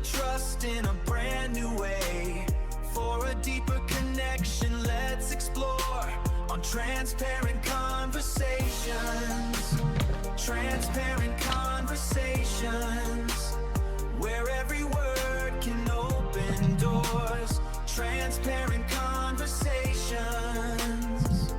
trust in a brand new way. For a deeper connection, let's explore on transparent conversations. Transparent conversations, where every word can open doors. Transparent conversations.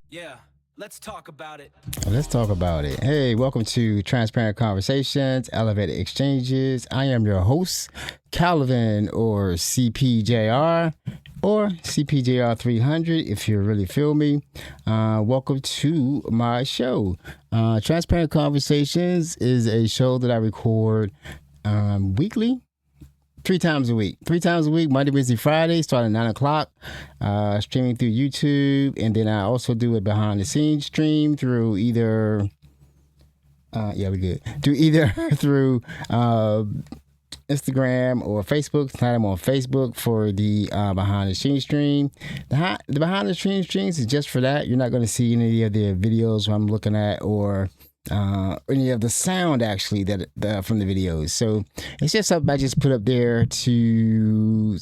Yeah, let's talk about it. Let's talk about it. Hey, welcome to Transparent Conversations, Elevated Exchanges. I am your host, Calvin, or CPJR, or CPJR 300, if you really feel me. Welcome to my show. Transparent Conversations is a show that I record weekly. 3 times a week, Monday, Wednesday, Friday, starting at 9 o'clock, streaming through YouTube. And then I also do a behind the scenes stream through either, through Instagram or Facebook. Tonight I'm on Facebook for the behind the scenes stream. The behind the scenes streams is just for that. You're not going to see any of the videos I'm looking at or any of the sound actually that from the videos. So it's just something I just put up there to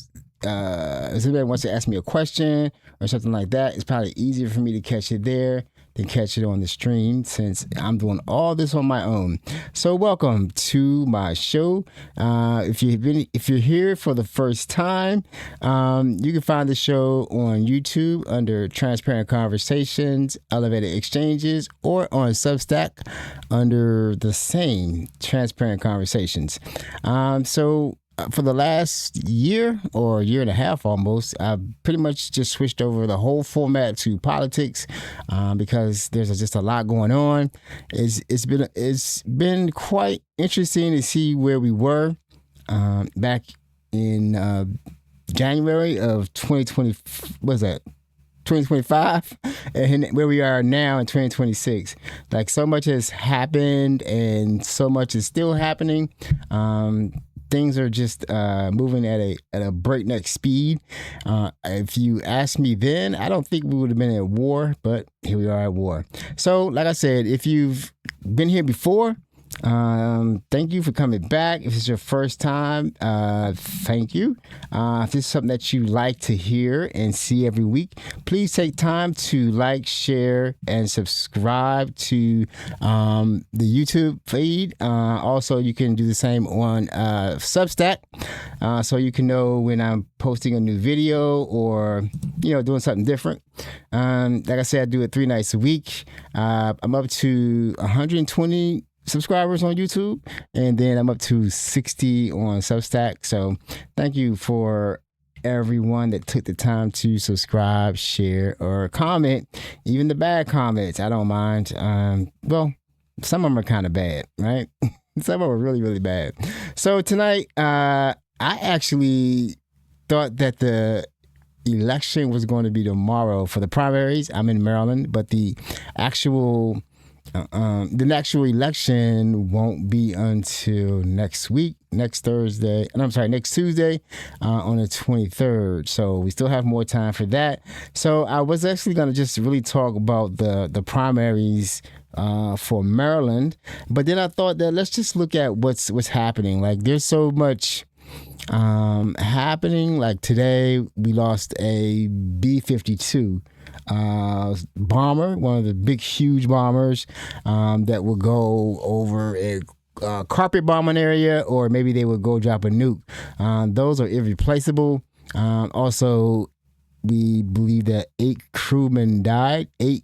if somebody wants to ask me a question or something like that, it's probably easier for me to catch it there than catch it on the stream, since I'm doing all this on my own. So welcome to my show. If you're here for the first time, you can find the show on YouTube under Transparent Conversations, Elevated Exchanges, or on Substack under the same Transparent Conversations. For the last year or year and a half almost, I've pretty much just switched over the whole format to politics because there's just a lot going on. It's been quite interesting to see where we were back in January of 2020. What's that? 2025 and where we are now in 2026. Like, so much has happened and so much is still happening. Things are just moving at a breakneck speed. If you asked me then, I don't think we would have been at war, but here we are at war. So, like I said, if you've been here before, thank you for coming back. If it's your first time, thank you. If this is something that you like to hear and see every week, please take time to like, share, and subscribe to the YouTube feed. Also, you can do the same on Substack, so you can know when I'm posting a new video or doing something different. Like I said, I do it 3 nights a week. I'm up to 120 subscribers on YouTube, and then I'm up to 60 on Substack. So thank you for everyone that took the time to subscribe, share, or comment. Even the bad comments, I don't mind. Well, some of them are kind of bad, right? Some of them are really, really bad. So tonight, I actually thought that the election was going to be tomorrow for the primaries. I'm in Maryland, but the actual election won't be until next Tuesday on the 23rd. So we still have more time for that. So I was actually going to just really talk about the primaries for Maryland, but then I thought that let's just look at what's happening. Like, there's so much happening. Like, today we lost a B-52 bomber, one of the big, huge bombers that will go over a carpet bombing area, or maybe they would go drop a nuke. Those are irreplaceable. Also, we believe that 8 crewmen died. Eight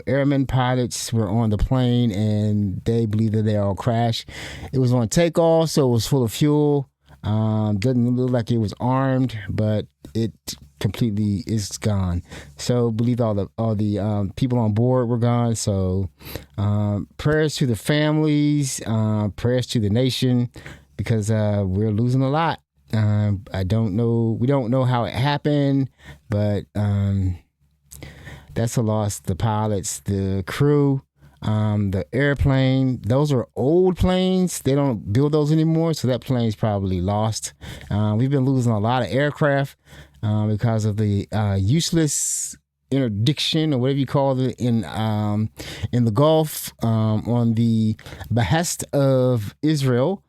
airmen pilots were on the plane, and they believe that they all crashed. It was on takeoff, so it was full of fuel. Doesn't look like it was armed, but it completely is gone. So believe all the people on board were gone. So prayers to the families, prayers to the nation, because we're losing a lot. We don't know how it happened, but that's a loss. The pilots, the crew, the airplane, those are old planes. They don't build those anymore, so that plane's probably lost. We've been losing a lot of aircraft because of the useless interdiction or whatever you call it in the Gulf on the behest of Israel.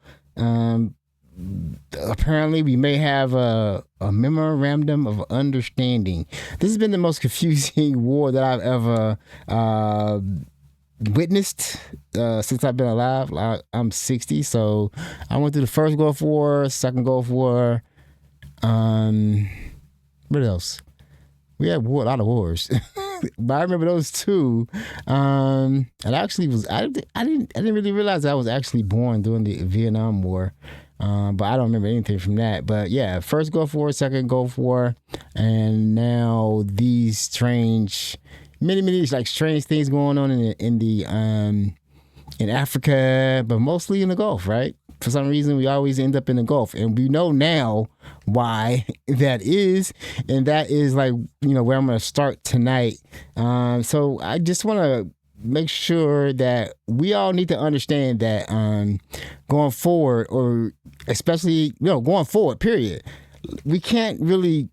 Apparently we may have a memorandum of understanding. This has been the most confusing war that I've ever witnessed since I've been alive. I'm 60, so I went through the first Gulf War, second Gulf War. What else? We had a lot of wars, but I remember those two. And actually I didn't really realize I was actually born during the Vietnam War. But I don't remember anything from that. But yeah, first Gulf War, second Gulf War, and now these strange, many like strange things going on in Africa, but mostly in the Gulf, right? For some reason, we always end up in the Gulf, and we know now why that is, and that is like where I'm going to start tonight. So I just want to make sure that we all need to understand that going forward, or especially going forward, period, we can't really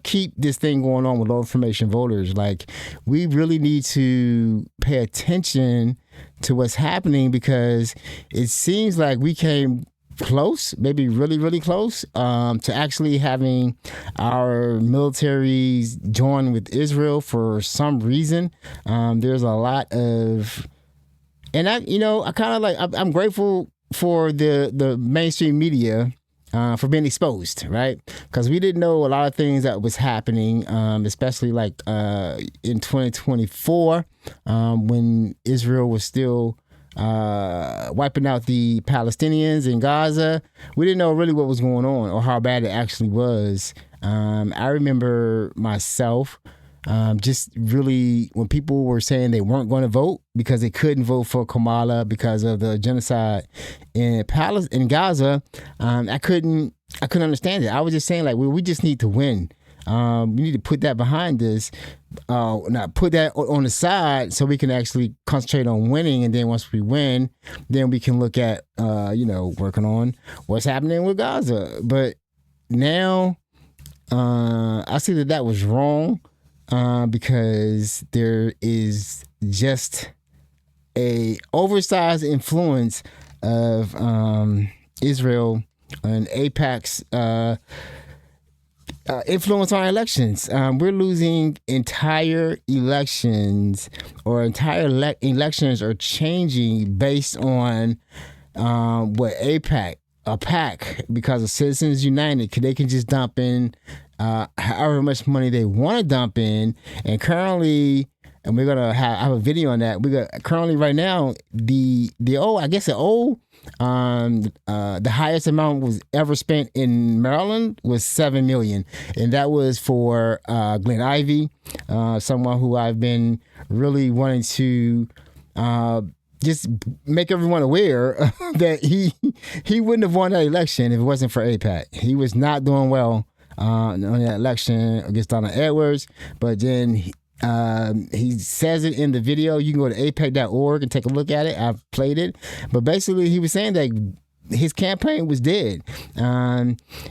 keep this thing going on with low information voters. Like, we really need to pay attention to what's happening, because it seems like we came close, maybe really, really close, to actually having our militaries join with Israel for some reason. There's a lot of, and I kind of like, I'm grateful for the mainstream media for being exposed, right? Because we didn't know a lot of things that was happening, especially like in 2024, when Israel was still wiping out the Palestinians in Gaza. We didn't know really what was going on or how bad it actually was. I remember myself just really, when people were saying they weren't going to vote because they couldn't vote for Kamala because of the genocide in Gaza, I couldn't understand it. I was just saying, like, well, we just need to win. We need to put that behind us, not put that on the side, so we can actually concentrate on winning. And then once we win, then we can look at, working on what's happening with Gaza. But now I see that was wrong, because there is just a oversized influence of Israel and AIPAC's influence on our elections. We're losing entire elections, or entire elections are changing based on what AIPAC, because of Citizens United, they can just dump in however much money they want to dump in. And currently, and we're gonna have a video on that. We got currently right now the highest amount was ever spent in Maryland was $7 million, and that was for Glenn Ivey, someone who I've been really wanting to just make everyone aware that he wouldn't have won that election if it wasn't for AIPAC. He was not doing well on that election against Donald Edwards, but then he says it in the video. You can go to AIPAC.org and take a look at it. I've played it, but basically he was saying that his campaign was dead.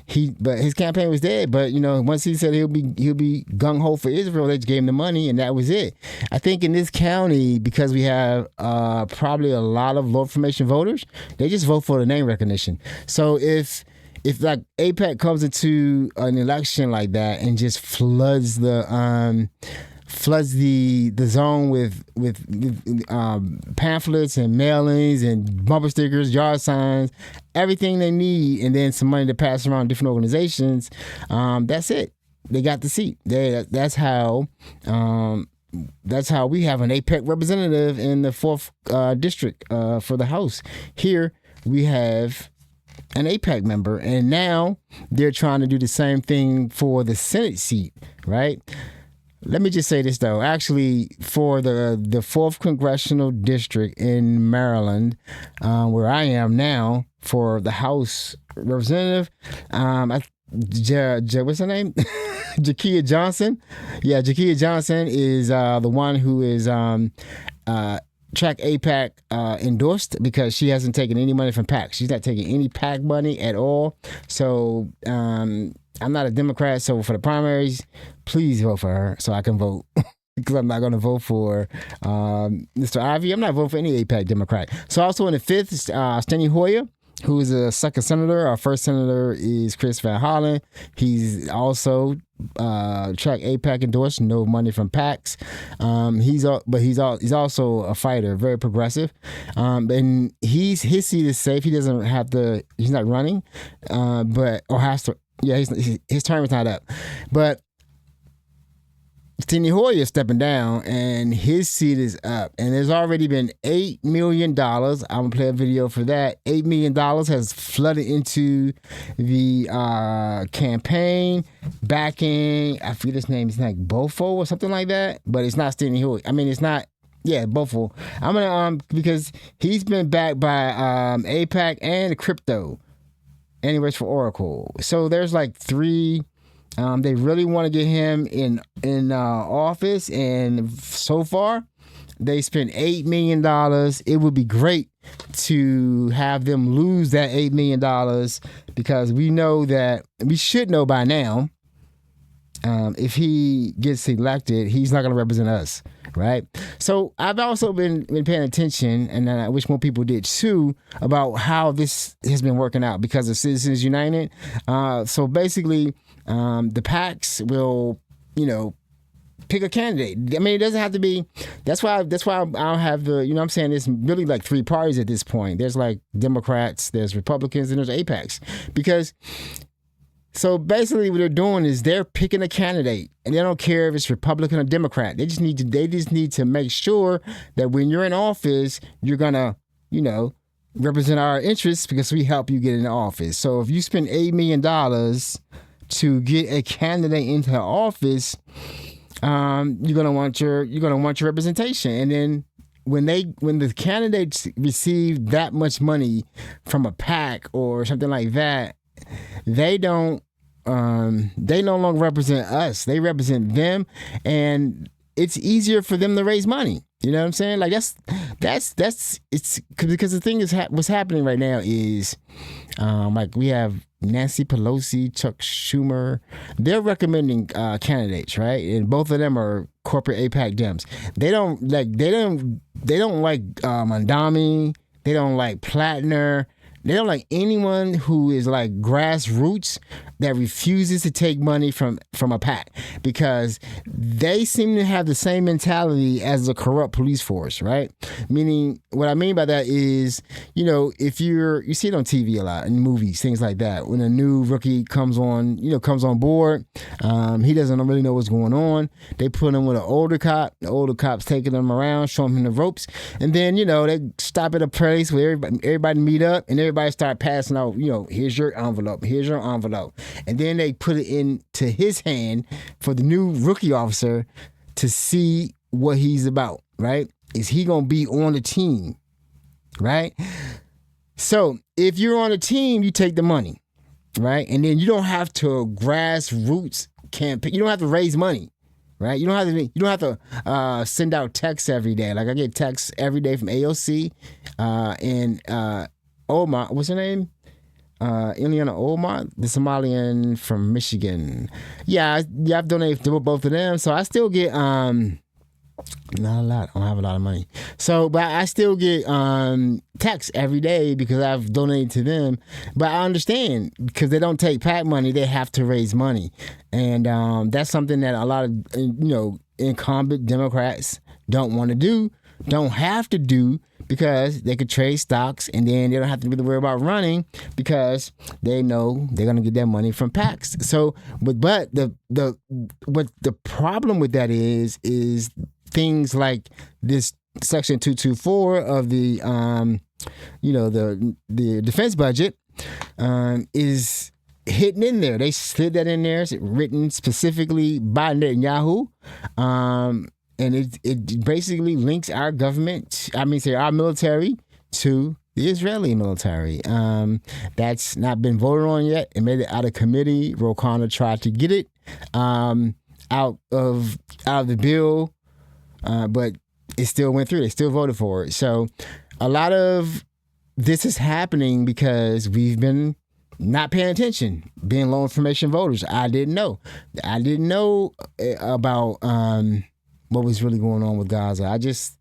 His campaign was dead. But once he said he'll be gung ho for Israel, they just gave him the money, and that was it. I think in this county, because we have probably a lot of low information voters, they just vote for the name recognition. So if like AIPAC comes into an election like that and just floods the zone with pamphlets and mailings and bumper stickers, yard signs, everything they need, and then some money to pass around different organizations, that's it. They got the seat. That's how we have an AIPAC representative in the 4th district for the House. Here we have an AIPAC member, and now they're trying to do the same thing for the Senate seat, right? Let me just say this, though. Actually, for the 4th Congressional District in Maryland, where I am now, for the House Representative, what's her name? Jakia Johnson. Yeah, Jakia Johnson is the one who is Track AIPAC endorsed, because she hasn't taken any money from PAC. She's not taking any PAC money at all. So I'm not a Democrat, so for the primaries, please vote for her so I can vote. Because I'm not going to vote for Mr. Ivey. I'm not voting for any AIPAC Democrat. So also in the 5th, Steny Hoyer, who is a second senator. Our first senator is Chris Van Hollen. He's also track AIPAC endorsed, no money from PACs. He's also a fighter, very progressive. And his seat is safe. He doesn't have to. He's not running, his term is not up, but. Steny Hoyer is stepping down and his seat is up. And there's already been $8 million. I'm going to play a video for that. $8 million has flooded into the campaign backing, I forget his name, it's like Bofo or something like that. But it's not Steny Hoyer. I mean, it's not, Bofo. I'm going to, because he's been backed by AIPAC and crypto. Anyways, for Oracle. So there's like 3... they really want to get him in office, and so far, they spent $8 million. It would be great to have them lose that $8 million because we should know by now. If he gets elected, he's not going to represent us, right? So I've also been paying attention, and I wish more people did too, about how this has been working out because of Citizens United. So basically, the PACs will, pick a candidate. I mean, it doesn't have to be. That's why I don't have the. You know what I'm saying? There's really like 3 parties at this point. There's like Democrats, there's Republicans, and there's AIPACs because. So basically, what they're doing is they're picking a candidate, and they don't care if it's Republican or Democrat. They just need to make sure that when you're in office, you're gonna, represent our interests because we help you get in office. So if you spend $8 million to get a candidate into the office, you're gonna want your representation, and then. When the candidates receive that much money from a PAC or something like that, they no longer represent us. They represent them, and it's easier for them to raise money. You know what I'm saying? Like that's it's because the thing is what's happening right now is like we have Nancy Pelosi, Chuck Schumer. They're recommending candidates, right? And both of them are corporate AIPAC Dems. They don't like Mandami. They don't like Plattner. They don't like anyone who is like grassroots that refuses to take money from a PAC because they seem to have the same mentality as a corrupt police force, right? Meaning, what I mean by that is, if you see it on TV a lot in movies, things like that. When a new rookie comes on board, he doesn't really know what's going on. They put him with an older cop. The older cop's taking him around, showing him the ropes, and then they stop at a place where everybody meet up and everybody start passing out. Here's your envelope. Here's your envelope. And then they put it into his hand for the new rookie officer to see what he's about, right? Is he going to be on the team, right? So if you're on a team, you take the money, right? And then you don't have to grassroots campaign. You don't have to raise money, right? You don't have to send out texts every day. Like I get texts every day from AOC and Omar. What's her name? Ileana Omar, the Somalian from Michigan. Yeah, I've donated to both of them, so I still get not a lot. I don't have a lot of money, but I still get texts every day because I've donated to them. But I understand because they don't take PAC money; they have to raise money, and that's something that a lot of incumbent Democrats don't want to do, don't have to do. Because they could trade stocks and then they don't have to really worry about running because they know they're gonna get their money from PACs. So, but the problem with that is things like this Section 224 of the the defense budget is hidden in there. They slid that in there. It's written specifically by Netanyahu. And it basically links our government, our military to the Israeli military. That's not been voted on yet. It made it out of committee. Ro Khanna tried to get it out of the bill, but it still went through. They still voted for it. So a lot of this is happening because we've been not paying attention, being low information voters. I didn't know about what was really going on with Gaza. I just,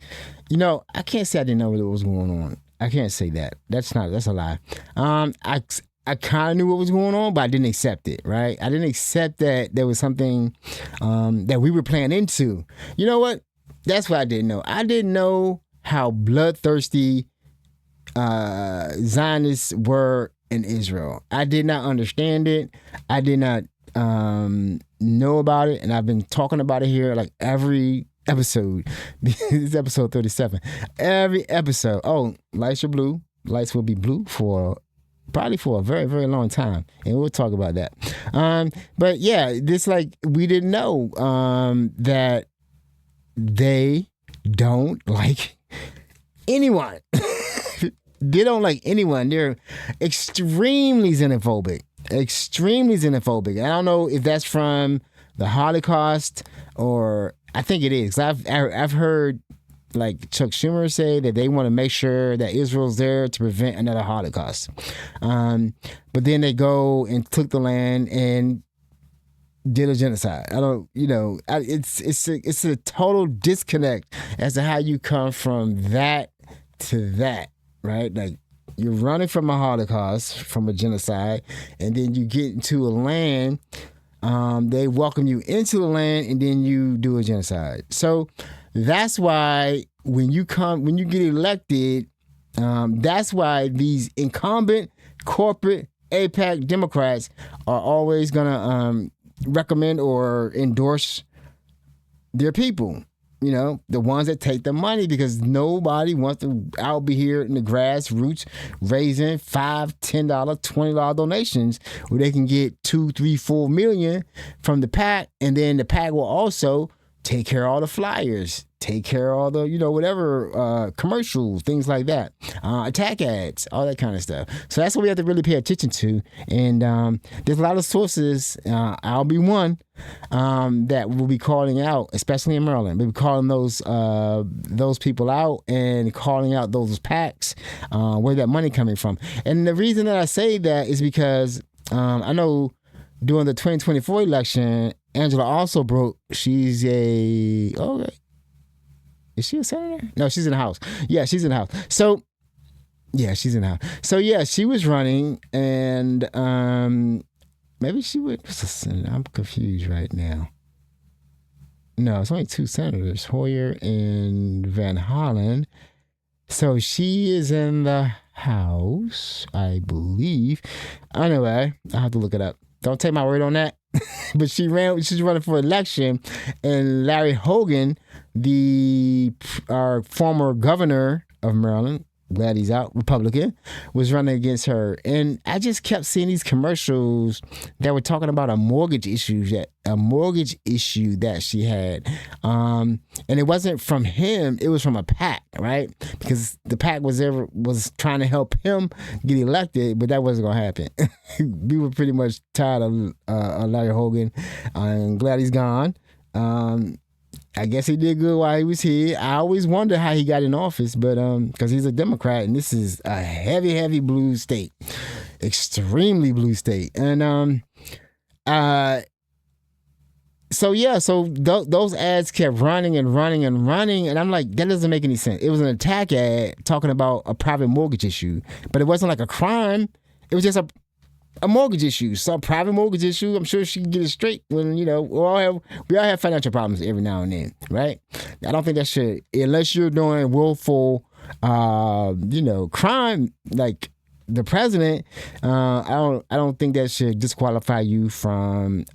I can't say I didn't know what was going on. I can't say that. That's a lie. I kind of knew what was going on, but I didn't accept it, right? I didn't accept that there was something that we were playing into. You know what? That's what I didn't know. I didn't know how bloodthirsty Zionists were in Israel. I did not understand it. I did not know about it, and I've been talking about it here like every episode. This is episode 37. Every episode. Oh, lights are blue. Lights will be blue probably for a very, very long time, and we'll talk about that. But yeah, this we didn't know that they don't like anyone. They don't like anyone. They're extremely xenophobic. I don't know if that's from the Holocaust, or I think it is. I've heard Chuck Schumer say that they want to make sure that Israel's there to prevent another Holocaust. But then they go and took the land and did a genocide. I don't, it's a total disconnect as to how you come from that to that. Right? You're running from a Holocaust, from a genocide, and then you get into a land, they welcome you into the land, and then you do a genocide. So that's why when you get elected, that's why these incumbent corporate AIPAC Democrats are always going to recommend or endorse their people. The ones that take the money, because nobody wants to out be here in the grassroots raising $5, $10, $20 donations where they can get $2, $3, $4 million from the PAC, and then the PAC will also take care of all the flyers, take care of all the, whatever, commercials, things like that, attack ads, all that kind of stuff. So that's what we have to really pay attention to. And there's a lot of sources, I'll be one, that will be calling out, especially in Maryland. We'll be calling those people out and calling out those PACs, where that money coming from. And the reason that I say that is because I know during the 2024 election, Angela also broke. She's is she a senator? No, she's in the House. Yeah, she's in the House. So, yeah, she's in the House. So, yeah, she was running, and maybe she would. What's a senator? I'm confused right now. No, it's only two senators, Hoyer and Van Hollen. So she is in the House, I believe. Anyway, I'll have to look it up. Don't take my word on that. But she's running for election, and Larry Hogan, our former governor of Maryland, glad he's out, Republican, was running against her. And I just kept seeing these commercials that were talking about a mortgage issue that she had. And it wasn't from him, it was from a PAC, right? Because the PAC was trying to help him get elected, but that wasn't going to happen. We were pretty much tired of Larry Hogan. I'm glad he's gone. I guess he did good while he was here. I always wonder how he got in office, but because he's a Democrat, and this is a heavy, heavy blue state, extremely blue state, and so those ads kept running, and I'm like, that doesn't make any sense. It was an attack ad talking about a private mortgage issue, but it wasn't like a crime. It was just a mortgage issue, some private mortgage issue. I'm sure she can get it straight when, we all have financial problems every now and then, right? I don't think that should, unless you're doing willful, crime like the president. I don't think that should disqualify you from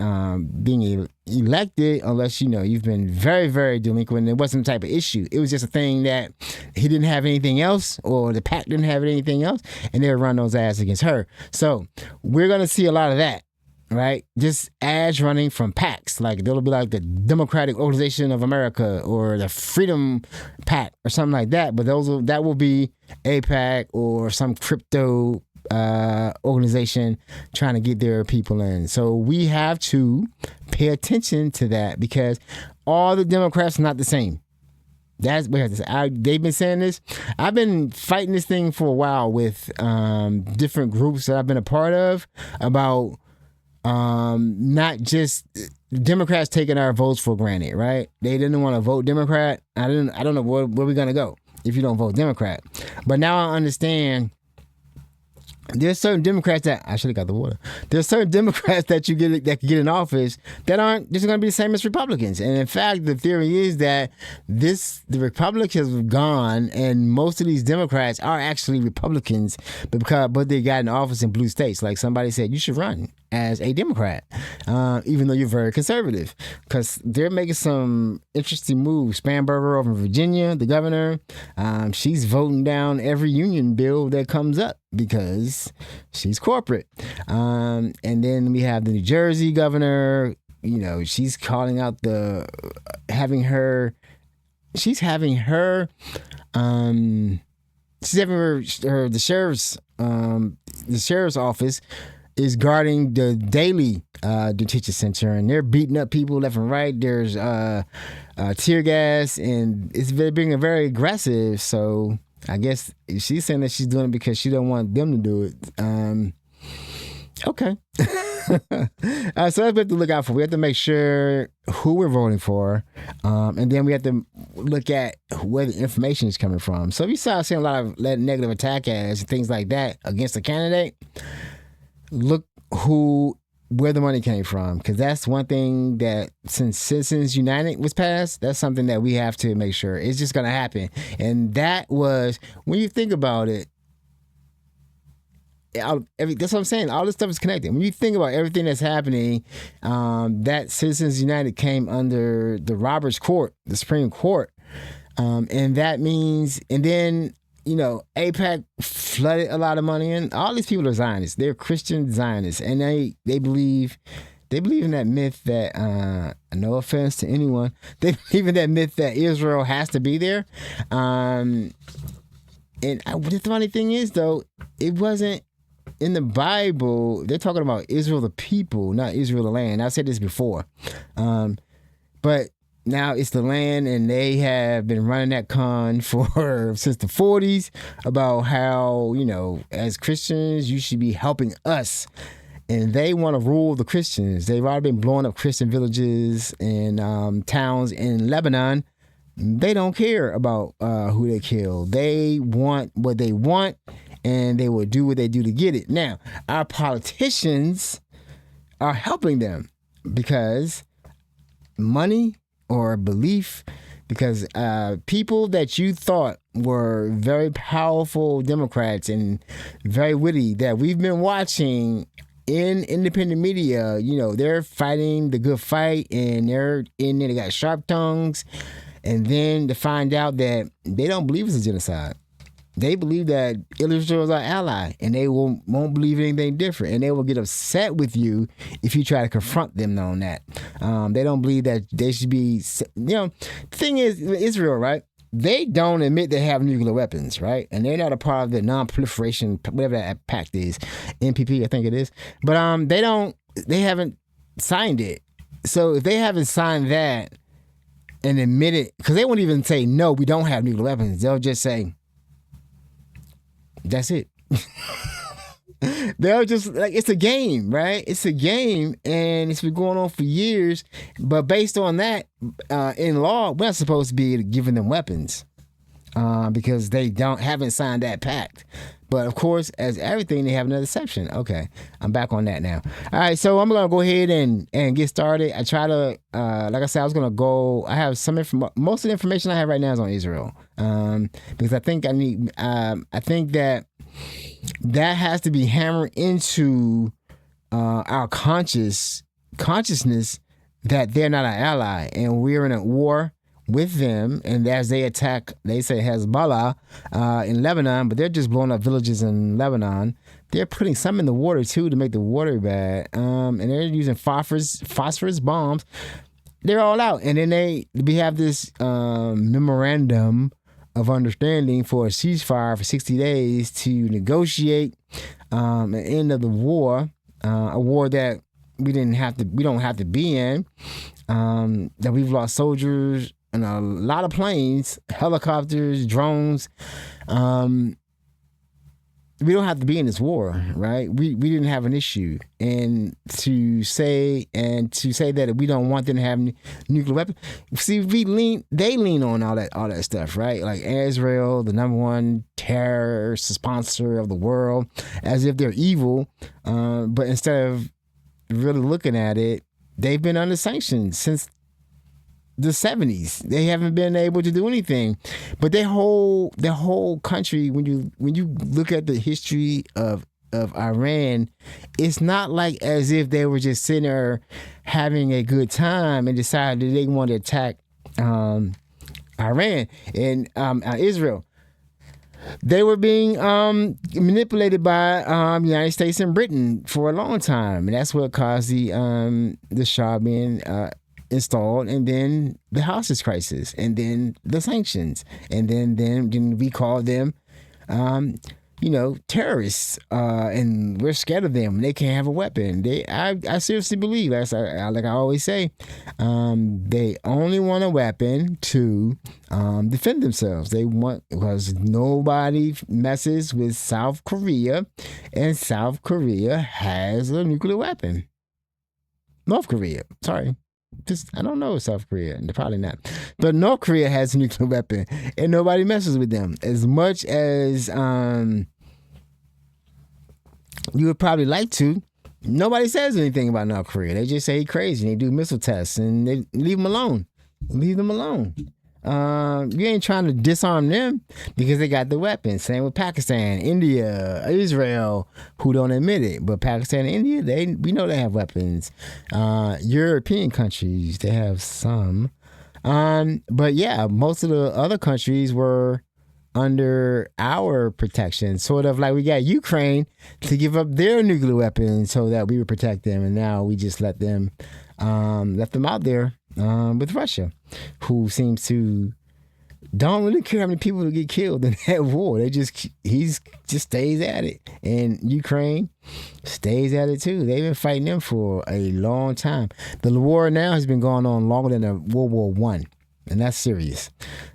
being elected unless you've been very, very delinquent. It wasn't the type of issue. It was just a thing that he didn't have anything else, or the PAC didn't have anything else, and they would run those ads against her. So we're gonna see a lot of that, right? Just ads running from PACs. Like they'll be like the Democratic Organization of America or the Freedom PAC or something like that. But that will be AIPAC or some crypto organization trying to get their people in. So we have to pay attention to that, because all the Democrats are not the same. They've been saying this. I've been fighting this thing for a while with different groups that I've been a part of about not just Democrats taking our votes for granted, right? They didn't want to vote Democrat. I don't know where we're gonna go if you don't vote Democrat. But now I understand. There's certain Democrats that I should have got the water. There's certain Democrats that can get in office that aren't just going to be the same as Republicans. And in fact, the theory is that the Republicans have gone, and most of these Democrats are actually Republicans, but they got in office in blue states. Like somebody said, you should run as a Democrat, even though you're very conservative, because they're making some interesting moves. Spanberger over in Virginia, the governor, she's voting down every union bill that comes up because she's corporate. And then we have the New Jersey governor. You know, she's calling out the sheriff's office is guarding the Daily detention center, and they're beating up people left and right. There's tear gas, and it's being very aggressive. So I guess she's saying that she's doing it because she don't want them to do it. Okay. So that's what we have to look out for. We have to make sure who we're voting for, and then we have to look at where the information is coming from. So if you start seeing a lot of negative attack ads and things like that against a candidate, look where the money came from, because that's one thing that since Citizens United was passed, that's something that we have to make sure it's just going to happen. And that was, when you think about it, that's what I'm saying. All this stuff is connected. When you think about everything that's happening, that Citizens United came under the Roberts Court, the Supreme Court, and that means, and then, you know, AIPAC flooded a lot of money in. All these people are Zionists. They're Christian Zionists, and they believe in that myth that, no offense to anyone, they believe in that myth that Israel has to be there. And the funny thing is, though, it wasn't in the Bible. They're talking about Israel the people, not Israel the land. I've said this before, but now it's the land, and they have been running that con since the 40s about how, you know, as Christians, you should be helping us. And they want to rule the Christians. They've already been blowing up Christian villages and towns in Lebanon. They don't care about who they kill. They want what they want, and they will do what they do to get it. Now, our politicians are helping them because money or belief, because people that you thought were very powerful Democrats and very witty that we've been watching in independent media, you know, they're fighting the good fight, and they got sharp tongues, and then to find out that they don't believe it's a genocide. They believe that Israel is our ally, and they won't believe anything different, and they will get upset with you if you try to confront them on that. They don't believe that they should be, you know, the thing is, Israel, right? They don't admit they have nuclear weapons, right? And they're not a part of the non-proliferation, whatever that pact is, NPP, I think it is. But they haven't signed it. So if they haven't signed that and admit it, because they won't even say, no, we don't have nuclear weapons. They'll just say, that's it. They're just like, it's a game, right? It's a game, and it's been going on for years. But based on that, in law, we're not supposed to be giving them weapons because they haven't signed that pact. But of course, as everything, they have another exception. Okay, I'm back on that now. All right, so I'm gonna go ahead and get started. I try to, like I said, I have most of the information I have right now is on Israel, because I think I think that has to be hammered into our consciousness that they're not our ally, and we're in a war with them. And as they attack, they say Hezbollah in Lebanon, but they're just blowing up villages in Lebanon. They're putting some in the water too to make the water bad, and they're using phosphorus bombs. They're all out, and then we have this memorandum of understanding for a ceasefire for 60 days to negotiate an end of the war, a war that we don't have to be in, that we've lost soldiers and a lot of planes, helicopters, drones. We don't have to be in this war, right? We didn't have an issue, and to say that we don't want them to have nuclear weapons. See, they lean on all that stuff, right? Like Israel, the number one terrorist sponsor of the world, as if they're evil. But instead of really looking at it, they've been under sanctions since the 70s. They haven't been able to do anything. But their whole country, when you look at the history of Iran, it's not like as if they were just sitting there having a good time and decided that they want to attack Iran and Israel. They were being manipulated by the United States and Britain for a long time, and that's what caused the Shah being installed, and then the hostage crisis, and then the sanctions, and then we call them, terrorists, and we're scared of them. They can't have a weapon. I seriously believe, like I always say, they only want a weapon to defend themselves. Because nobody messes with South Korea, and South Korea has a nuclear weapon. North Korea, sorry. I don't know South Korea. Probably not. But North Korea has a nuclear weapon, and nobody messes with them. As much as you would probably like to, nobody says anything about North Korea. They just say he's crazy. They do missile tests, and they leave him alone. Leave them alone. You ain't trying to disarm them because they got the weapons. Same with Pakistan, India, Israel, who don't admit it. But Pakistan and India, we know they have weapons. European countries, they have some. But yeah, most of the other countries were under our protection. Sort of like we got Ukraine to give up their nuclear weapons so that we would protect them. And now we just left them out there with Russia, who seems to don't really care how many people get killed in that war. He just stays at it, and Ukraine stays at it too. They've been fighting them for a long time. The war now has been going on longer than World War I. And that's serious.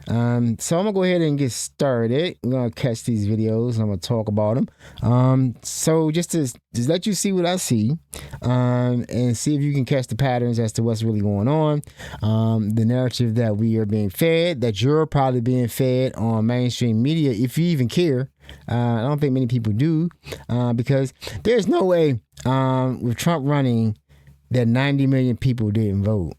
So I'm going to go ahead and get started. We're going to catch these videos. I'm going to talk about them. So just to let you see what I see, and see if you can catch the patterns as to what's really going on. The narrative that we are being fed, that you're probably being fed on mainstream media, if you even care. I don't think many people do, because there's no way with Trump running that 90 million people didn't vote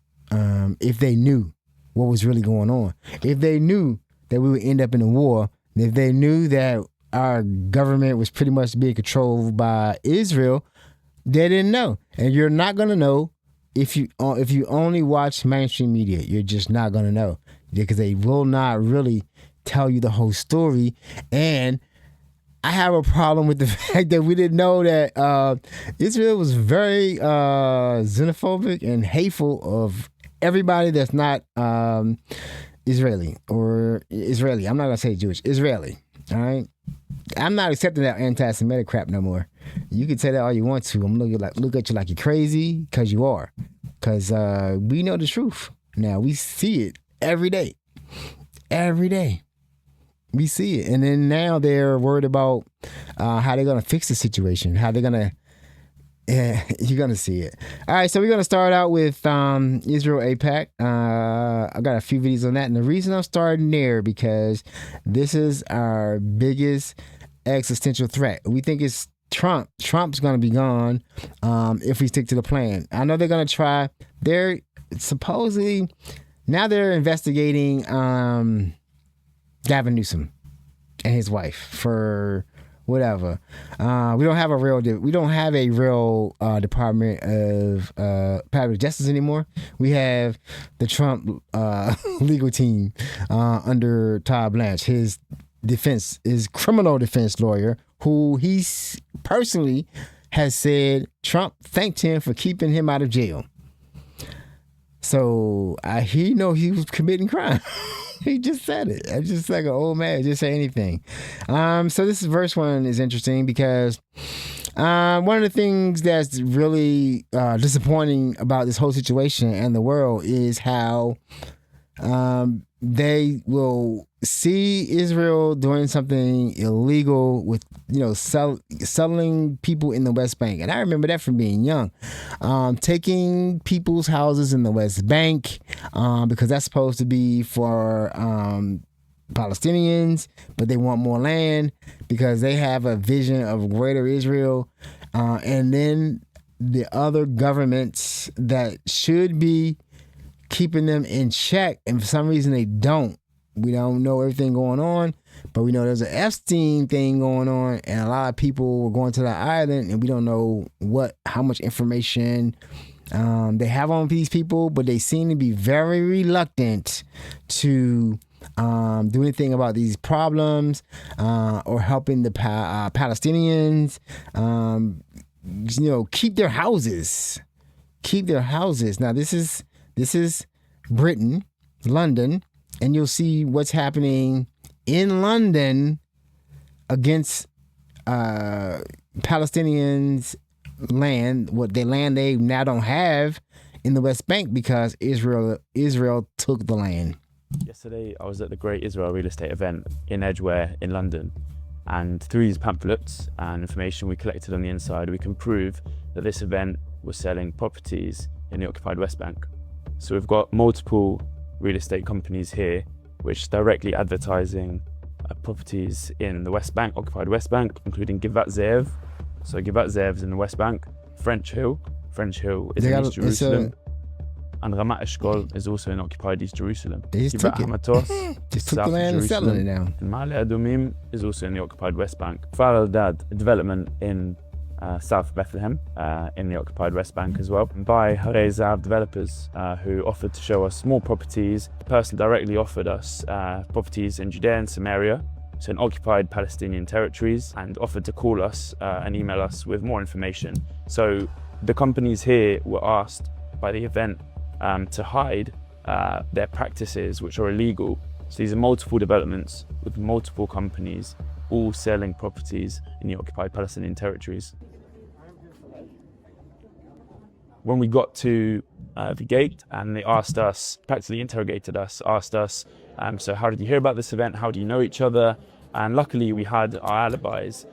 if they knew what was really going on. If they knew that we would end up in a war, if they knew that our government was pretty much being controlled by Israel, they didn't know. And you're not going to know if you only watch mainstream media. You're just not going to know, because they will not really tell you the whole story. And I have a problem with the fact that we didn't know that Israel was very xenophobic and hateful of everybody that's not Israeli or Israeli. I'm not going to say Jewish. Israeli. All right? I'm not accepting that anti-Semitic crap no more. You can say that all you want to. I'm going to look at you like you're crazy, because you are. Because we know the truth. Now, we see it every day. Every day. We see it. And then now they're worried about how they're going to fix the situation, how they're going to. Yeah, you're going to see it. All right, so we're going to start out with Israel AIPAC. I got a few videos on that. And the reason I'm starting there, because this is our biggest existential threat. We think it's Trump. Trump's going to be gone if we stick to the plan. I know they're going to try. They're supposedly, now they're investigating Gavin Newsom and his wife for whatever. We don't have a real Department of Public Justice anymore. We have the Trump legal team under Todd Blanche, his criminal defense lawyer, who he personally has said Trump thanked him for keeping him out of jail. So he was committing crime. He just said it. I'm just like an old man, just say anything. So this verse one is interesting because one of the things that's really disappointing about this whole situation and the world is how they will see Israel doing something illegal with, selling people in the West Bank. And I remember that from being young. Taking people's houses in the West Bank, because that's supposed to be for Palestinians, but they want more land because they have a vision of greater Israel. And then the other governments that should be keeping them in check, and for some reason they don't. We don't know everything going on, but we know there's an Epstein thing going on, and a lot of people were going to that island, and we don't know how much information they have on these people, but they seem to be very reluctant to do anything about these problems or helping the Palestinians. Keep their houses. Keep their houses. Now this is Britain, London, and you'll see what's happening in London against Palestinians' land, their land they now don't have in the West Bank because Israel took the land. Yesterday, I was at the Great Israel Real Estate event in Edgware in London, and through these pamphlets and information we collected on the inside, we can prove that this event was selling properties in the occupied West Bank. So we've got multiple real estate companies here which directly advertising properties in the West Bank, occupied West Bank, including Givat Ze'ev. So Givat Ze'ev is in the West Bank. French Hill is in East Jerusalem. And Ramat Eshkol is also in occupied East Jerusalem. They just took it. Just took the land and selling it now. And Ma'ale Adumim is also in the occupied West Bank. Kfar Eldad, a development in South Bethlehem, in the occupied West Bank as well, by Harei Zahav developers who offered to show us more properties. The person directly offered us properties in Judea and Samaria, so in occupied Palestinian territories, and offered to call us and email us with more information. So the companies here were asked by the event to hide their practices, which are illegal. So these are multiple developments with multiple companies all selling properties in the occupied Palestinian territories. When we got to the gate, and they asked us, practically interrogated us, asked us, so how did you hear about this event? How do you know each other? And luckily we had our alibis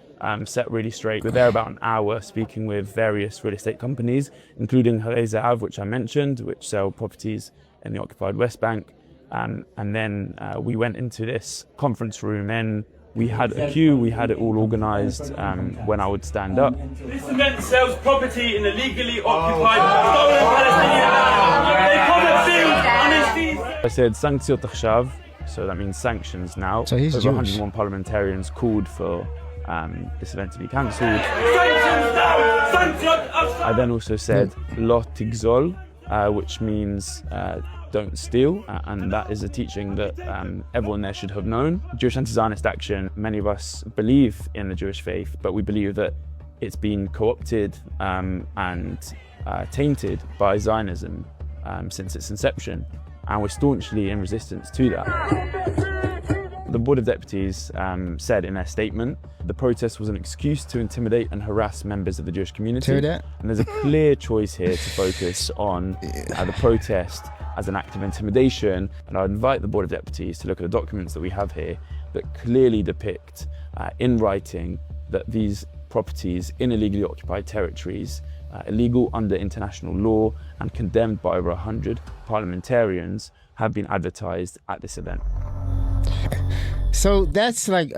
set really straight. We were there about an hour speaking with various real estate companies, including Harei Zahav, which I mentioned, which sell properties in the occupied West Bank. And then we went into this conference room, and we had a queue, we had it all organized when I would stand up. This event sells property in illegally occupied stolen Palestinian land. I said Sanctiot Achshav, so that means sanctions now. So he's Over Jewish. 101 parliamentarians called for this event to be cancelled. I then also said Lo Tigzol, which means don't steal, and that is a teaching that everyone there should have known. Jewish anti-Zionist action, many of us believe in the Jewish faith, but we believe that it's been co-opted and tainted by Zionism since its inception, and we're staunchly in resistance to that. The Board of Deputies said in their statement, the protest was an excuse to intimidate and harass members of the Jewish community. And there's a clear choice here to focus on the protest as an act of intimidation. And I would invite the Board of Deputies to look at the documents that we have here that clearly depict in writing that these properties in illegally occupied territories, illegal under international law and condemned by over 100 parliamentarians, have been advertised at this event. So that's like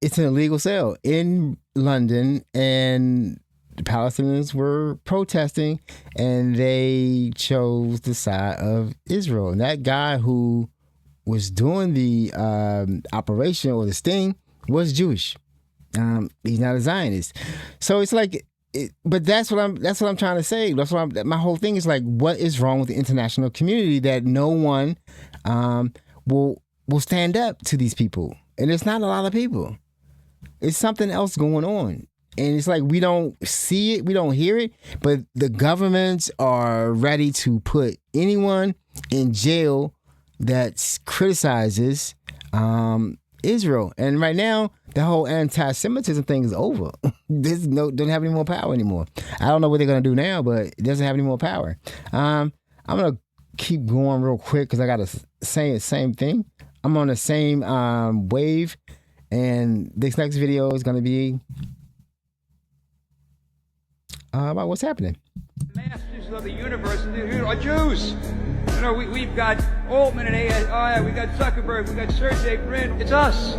it's an illegal sale in London, and the Palestinians were protesting, and they chose the side of Israel. And that guy who was doing the operation or the sting was Jewish. He's not a Zionist. So it's like, but that's what I'm trying to say. My whole thing is like, what is wrong with the international community that no one will stand up to these people? And it's not a lot of people. It's something else going on. And it's like, we don't see it, we don't hear it, but the governments are ready to put anyone in jail that criticizes Israel. And right now, the whole anti-Semitism thing is over. This don't have any more power anymore. I don't know what they're going to do now, but it doesn't have any more power. I'm going to keep going real quick because I got to say the same thing. I'm on the same wave, and this next video is going to be about what's happening. Masters of the universe are Jews. You know, we've got Altman and AI, we got Zuckerberg, we got Sergey Brin. It's us.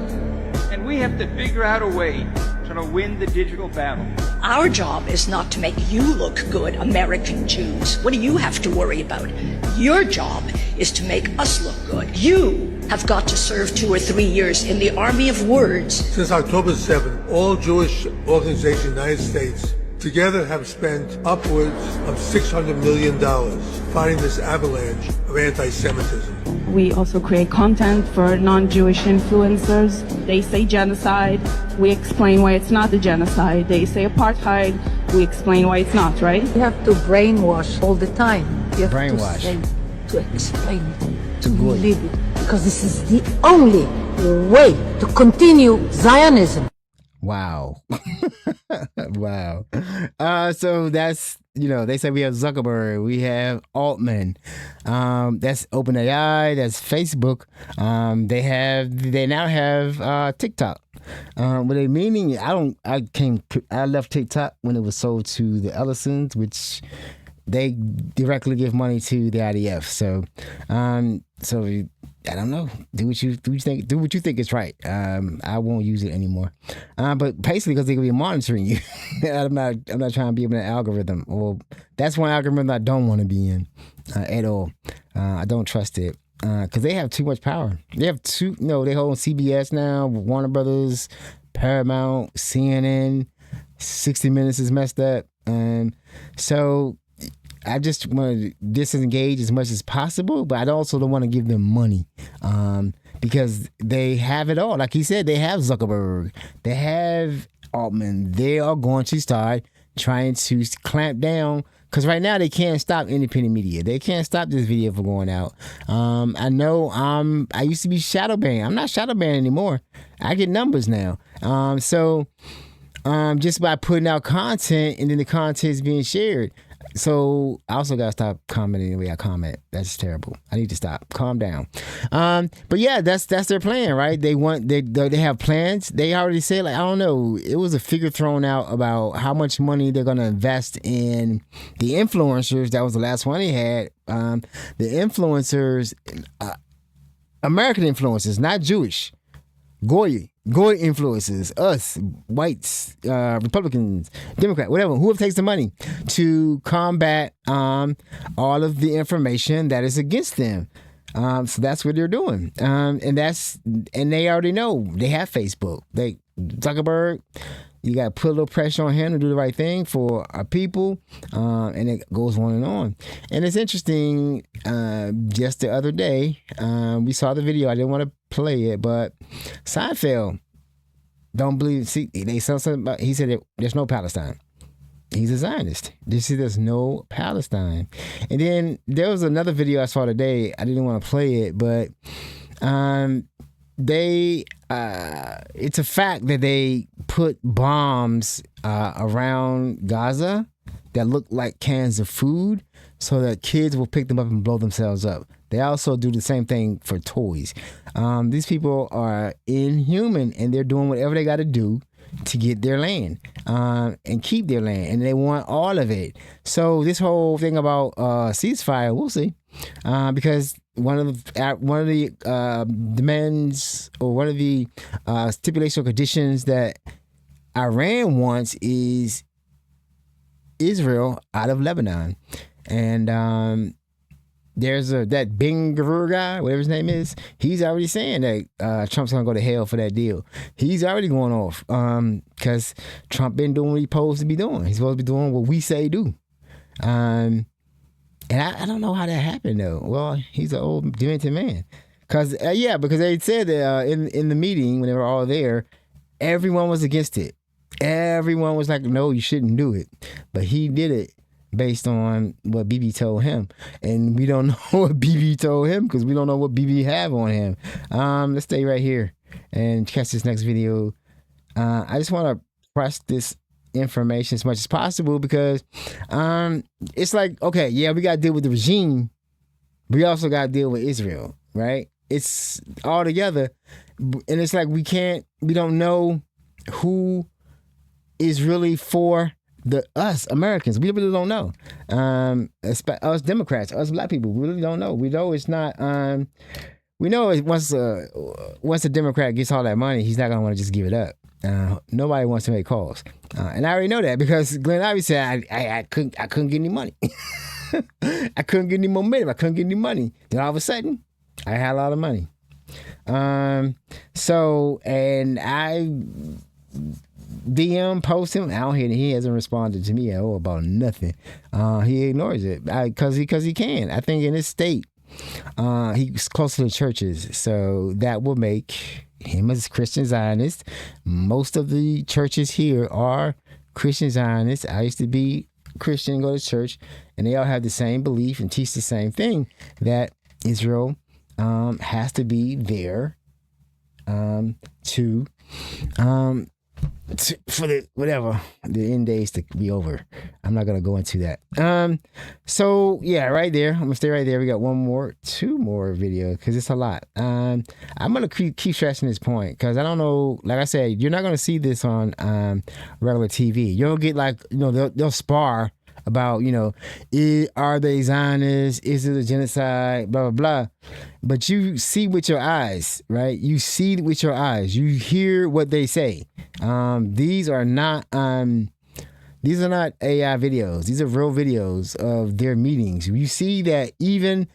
And we have to figure out a way to win the digital battle. Our job is not to make you look good, American Jews. What do you have to worry about? Your job is to make us look good. You have got to serve 2 or 3 years in the army of words. Since October 7th, all Jewish organizations in the United States together have spent upwards of $600 million fighting this avalanche of anti-Semitism. We also create content for non-Jewish influencers. They say genocide, we explain why it's not a genocide. They say apartheid, we explain why it's not, right? You have to brainwash all the time. You have Brainwash. to say, to explain it, to good. believe it. Because this is the only way to continue Zionism. Wow. Wow. So that's, they say we have Zuckerberg, we have Altman, that's OpenAI, that's Facebook. They now have TikTok. What they meaning? I left TikTok when it was sold to the Ellisons, which they directly give money to the IDF. So I don't know. Do what you think. Do what you think is right. I won't use it anymore. But basically, because they're gonna be monitoring you. I'm not trying to be in an algorithm. Or that's one algorithm I don't want to be in at all. I don't trust it because they have too much power. They have they hold CBS now, Warner Brothers, Paramount, CNN. 60 Minutes is messed up, and so. I just want to disengage as much as possible, but I also don't want to give them money because they have it all. Like he said, they have Zuckerberg, they have Altman. They are going to start trying to clamp down because right now they can't stop independent media. They can't stop this video from going out. I know I used to be shadow banned. I'm not shadow banned anymore. I get numbers now. Just by putting out content and then the content is being shared. So I also gotta stop commenting the way I comment. That's terrible. I need to stop. Calm down. But yeah, that's their plan, right? They have plans. They already said, like, I don't know. It was a figure thrown out about how much money they're gonna invest in the influencers. That was the last one they had. The influencers, American influencers, not Jewish. Goy influences, us, whites, Republicans, Democrat, whatever, whoever takes the money to combat all of the information that is against them. So that's what they're doing. And they already know. They have Facebook. Zuckerberg, you got to put a little pressure on him to do the right thing for our people. And it goes on and on. And it's interesting, just the other day, we saw the video. I didn't want to play it, but Seinfeld don't believe. See, they said something about. He said there's no Palestine. He's a Zionist. There's no Palestine. And then there was another video I saw today. I didn't want to play it, but it's a fact that they put bombs around Gaza that look like cans of food so that kids will pick them up and blow themselves up. They also do the same thing for toys. These people are inhuman and they're doing whatever they got to do to get their land and keep their land, and they want all of it. So this whole thing about ceasefire, we'll see, because one of the demands or one of the stipulation or conditions that Iran wants is Israel out of Lebanon, and there's that Ben Gvir guy, whatever his name is. He's already saying that Trump's gonna go to hell for that deal. He's already going off because Trump been doing what he's supposed to be doing. He's supposed to be doing what we say do. And I don't know how that happened though. Well, he's an old demented man. Because they said that in the meeting when they were all there, everyone was against it. Everyone was like, no, you shouldn't do it. But he did it based on what Bibi told him. And we don't know what Bibi told him because we don't know what Bibi have on him. Let's stay right here and catch this next video. I just want to press this information as much as possible because it's like, okay, yeah, we got to deal with the regime, we also got to deal with Israel, right? It's all together, and it's like we don't know who is really for us Americans. We really don't know. Us Democrats, us black people, we really don't know. We know it's not. We know once a Democrat gets all that money, he's not gonna want to just give it up. Nobody wants to make calls, and I already know that because Glenn Ivey said I couldn't get any money. I couldn't get any momentum. I couldn't get any money. Then all of a sudden, I had a lot of money. So, and I DM post him. I don't hear. He hasn't responded to me at all about nothing. He ignores it because he can. I think in his state, he's close to the churches, so that will make him as Christian Zionist. Most of the churches here are Christian Zionists. I used to be Christian, go to church, and they all have the same belief and teach the same thing, that Israel has to be there for the end days to be over. I'm not gonna go into that. So yeah, right there. I'm gonna stay right there. We got two more videos because it's a lot. I'm gonna keep stressing this point because I don't know. Like I said, you're not gonna see this on regular TV. You'll get they'll spar about are they Zionists? Is it a genocide? Blah blah blah. But you see with your eyes, right? You see with your eyes. You hear what they say. These are not AI videos. These are real videos of their meetings. You see that even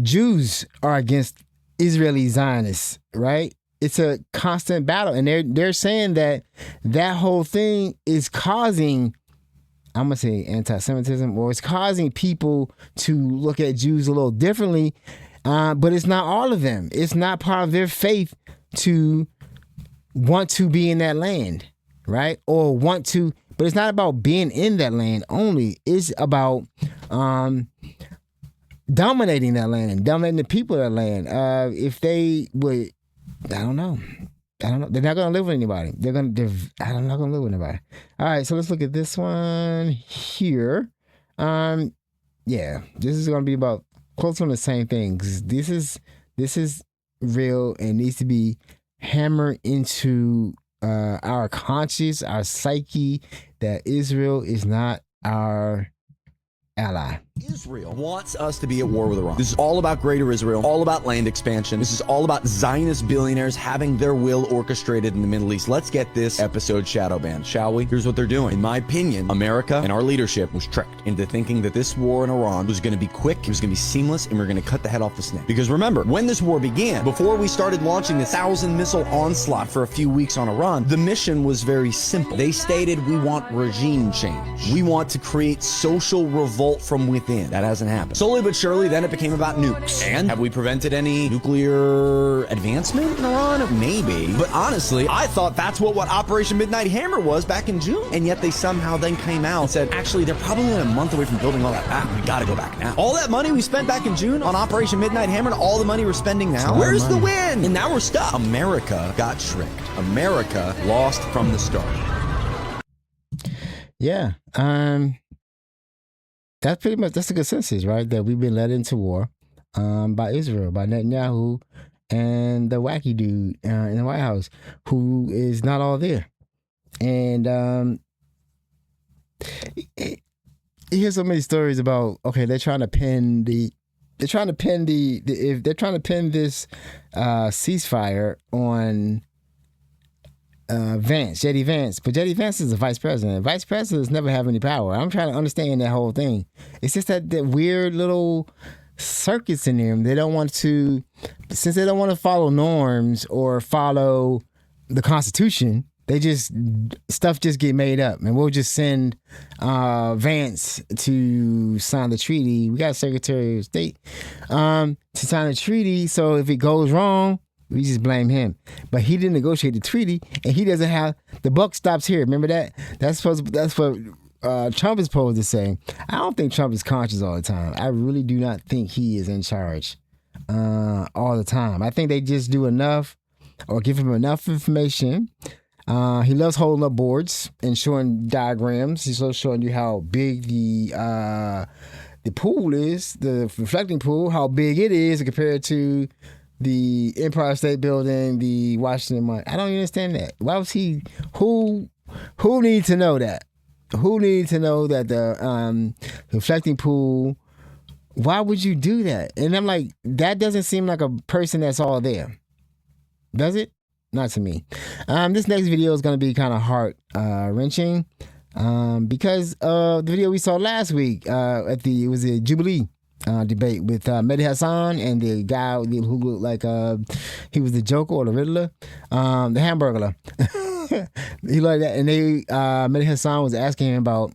Jews are against Israeli Zionists, right? It's a constant battle, and they're saying that whole thing is causing, I'm gonna say, anti-Semitism, or it's causing people to look at Jews a little differently. But it's not all of them. It's not part of their faith to want to be in that land, right? Or want to, but it's not about being in that land only. It's about dominating that land and dominating the people of that land. If they would, I don't know. They're not gonna live with anybody. I'm not gonna live with anybody. All right, so let's look at this one here. Yeah, this is gonna be about close on the same thing. This is real and needs to be hammered into our conscience, our psyche, that Israel is not our ally. Israel wants us to be at war with Iran. This is all about greater Israel, all about land expansion. This is all about Zionist billionaires having their will orchestrated in the Middle East. Let's get this episode shadow banned, shall we? Here's what they're doing. In my opinion, America and our leadership was tricked into thinking that this war in Iran was going to be quick, it was going to be seamless, and we're going to cut the head off the snake. Because remember, when this war began, before we started launching this 1,000-missile onslaught for a few weeks on Iran, the mission was very simple. They stated, we want regime change. We want to create social revolt from within. That hasn't happened. Slowly but surely, then it became about nukes. And have we prevented any nuclear advancement in Iran? Maybe. But honestly, I thought that's what Operation Midnight Hammer was back in June. And yet they somehow then came out and said, actually, they're probably only a month away from building all that back. We gotta go back now. All that money we spent back in June on Operation Midnight Hammer and all the money we're spending now, where's the win? And now we're stuck. America got tricked. America lost from the start. Yeah. That's the consensus, right? That we've been led into war by Israel, by Netanyahu and the wacky dude in the White House who is not all there. And you hear so many stories about, okay, they're trying to pin this ceasefire on JD Vance, but JD Vance is the vice president. Vice presidents never have any power. I'm trying to understand that whole thing. It's just that weird little circuits in them. They don't want to, since they don't want to follow norms or follow the Constitution. They stuff just get made up, and we'll just send Vance to sign the treaty. We got a Secretary of State to sign the treaty. So if it goes wrong, we just blame him. But he didn't negotiate the treaty, and he doesn't have, the buck stops here. Remember that? That's what Trump is supposed to say. I don't think Trump is conscious all the time. I really do not think he is in charge all the time. I think they just do enough or give him enough information. He loves holding up boards and showing diagrams. He's also showing you how big the pool is, the reflecting pool, how big it is compared to the Empire State Building, the Washington Monument. I don't understand that. Why was he? Who needs to know that? Who needs to know that the reflecting pool? Why would you do that? And I'm like, that doesn't seem like a person that's all there. Does it? Not to me. This next video is going to be kind of heart wrenching because of the video we saw last week it was a Jubilee debate with Mehdi Hassan and the guy who looked like he was the Joker or the Riddler, the Hamburglar. He like that, and Mehdi Hassan was asking him about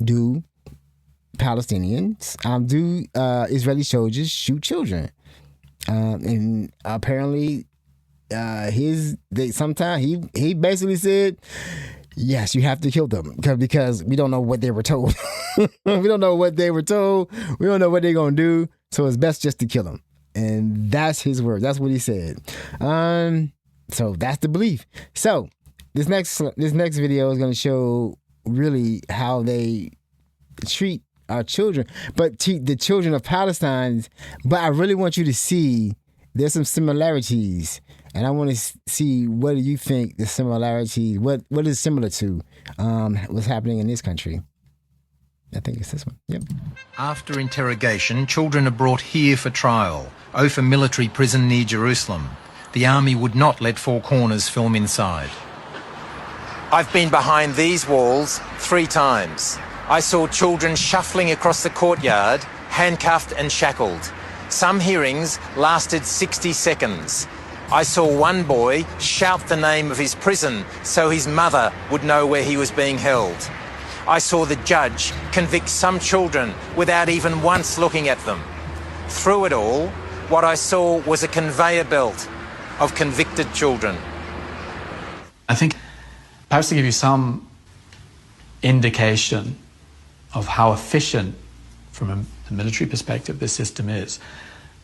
do Palestinians, do Israeli soldiers shoot children, and apparently sometimes he basically said, yes, you have to kill them because we don't know what they were told. We don't know what they were told. We don't know what they're going to do. So it's best just to kill them. And that's his word. That's what he said. So that's the belief. So this next video is going to show really how they treat our children, but the children of Palestine. But I really want you to see there's some similarities. And I want to see, what do you think the similarities, what is similar to what's happening in this country? I think it's this one. Yep. After interrogation, children are brought here for trial. Ofer military prison near Jerusalem. The army would not let Four Corners film inside. I've been behind these walls 3 times. I saw children shuffling across the courtyard, handcuffed and shackled. Some hearings lasted 60 seconds. I saw one boy shout the name of his prison so his mother would know where he was being held. I saw the judge convict some children without even once looking at them. Through it all, what I saw was a conveyor belt of convicted children. I think perhaps to give you some indication of how efficient, from a military perspective, this system is.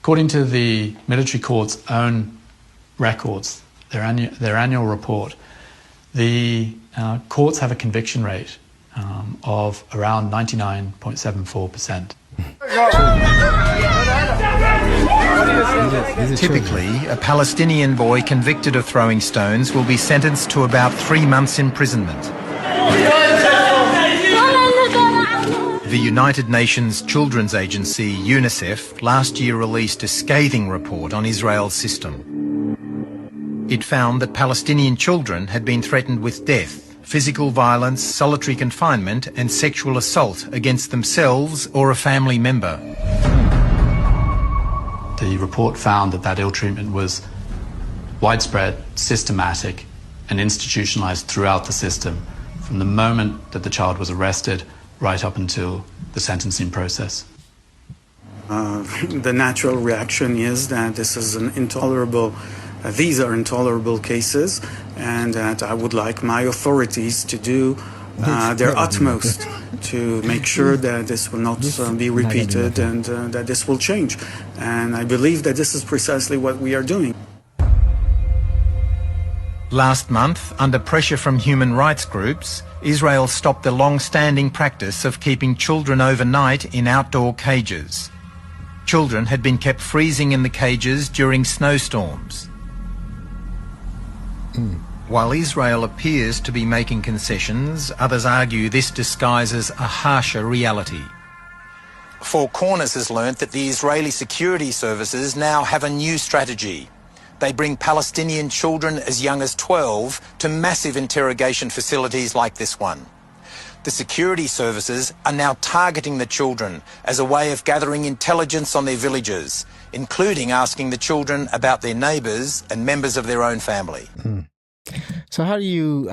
According to the military court's own records, their annual report, the courts have a conviction rate of around 99.74%. Typically, a Palestinian boy convicted of throwing stones will be sentenced to about 3 months imprisonment. The United Nations Children's Agency, UNICEF, last year released a scathing report on Israel's system. It found that Palestinian children had been threatened with death, physical violence, solitary confinement and sexual assault against themselves or a family member. The report found that ill treatment was widespread, systematic and institutionalized throughout the system, from the moment that the child was arrested right up until the sentencing process. The natural reaction is that this is an intolerable, these are intolerable cases, and that I would like my authorities to do their utmost to make sure that this will not be repeated and that this will change. And I believe that this is precisely what we are doing. Last month, under pressure from human rights groups, Israel stopped the long-standing practice of keeping children overnight in outdoor cages. Children had been kept freezing in the cages during snowstorms. While Israel appears to be making concessions, others argue this disguises a harsher reality. Four Corners has learnt that the Israeli security services now have a new strategy. They bring Palestinian children as young as 12 to massive interrogation facilities like this one. The security services are now targeting the children as a way of gathering intelligence on their villages, including asking the children about their neighbours and members of their own family. So how do you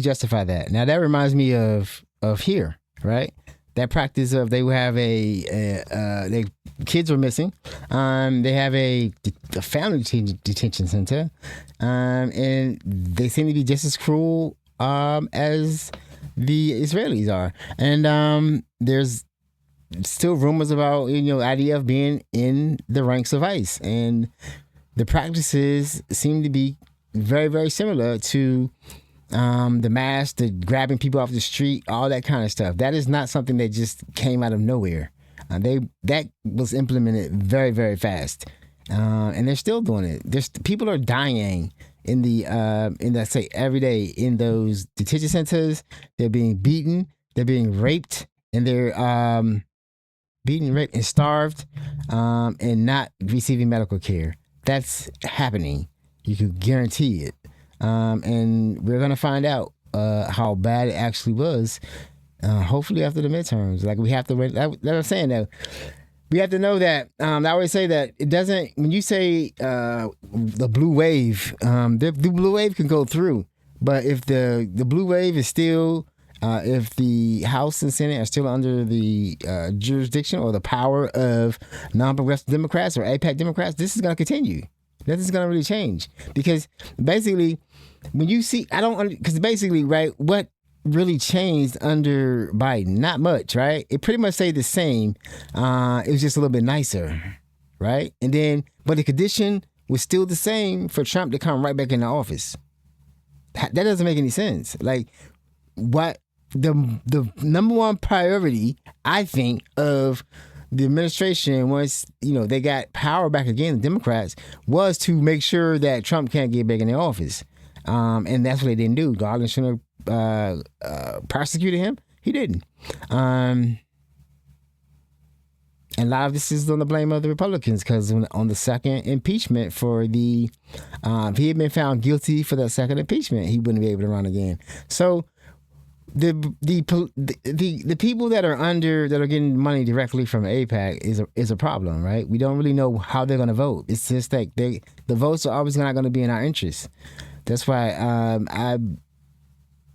justify that? Now that reminds me of here, right? That practice of they will have they kids were missing. They have a family detention center, and they seem to be just as cruel as the Israelis are. And there's still rumors about IDF being in the ranks of ICE, and the practices seem to be very, very similar to the mass, the grabbing people off the street, all that kind of stuff. That is not something that just came out of nowhere. That was implemented very, very fast, and they're still doing it. People are dying in let's say every day in those detention centers. They're being beaten, they're being raped, and they're beaten, raped, and starved, and not receiving medical care. That's happening. You can guarantee it, and we're gonna find out how bad it actually was. Hopefully after the midterms. Like we have to. That's what I'm saying though. We have to know that. I always say that it doesn't. When you say the blue wave, the blue wave can go through, but if the blue wave is still, if the House and Senate are still under the jurisdiction or the power of non-progressive Democrats or AIPAC Democrats, this is going to continue. This is going to really change because basically, when you see, because basically, right, what really changed under Biden? Not much, right? It pretty much stayed the same. It was just a little bit nicer, right? And then, but the condition was still the same for Trump to come right back into office. That doesn't make any sense. Like, what the number one priority, I think, of the administration once they got power back again, the Democrats, was to make sure that Trump can't get back in the office. And that's what they didn't do. Garland shouldn't have prosecuted him. He didn't. And a lot of this is on the blame of the Republicans because on the second impeachment for the, if he had been found guilty for that second impeachment, he wouldn't be able to run again. So the people that are getting money directly from AIPAC is a problem, right? We don't really know how they're going to vote. It's just like the votes are always not going to be in our interest. That's why I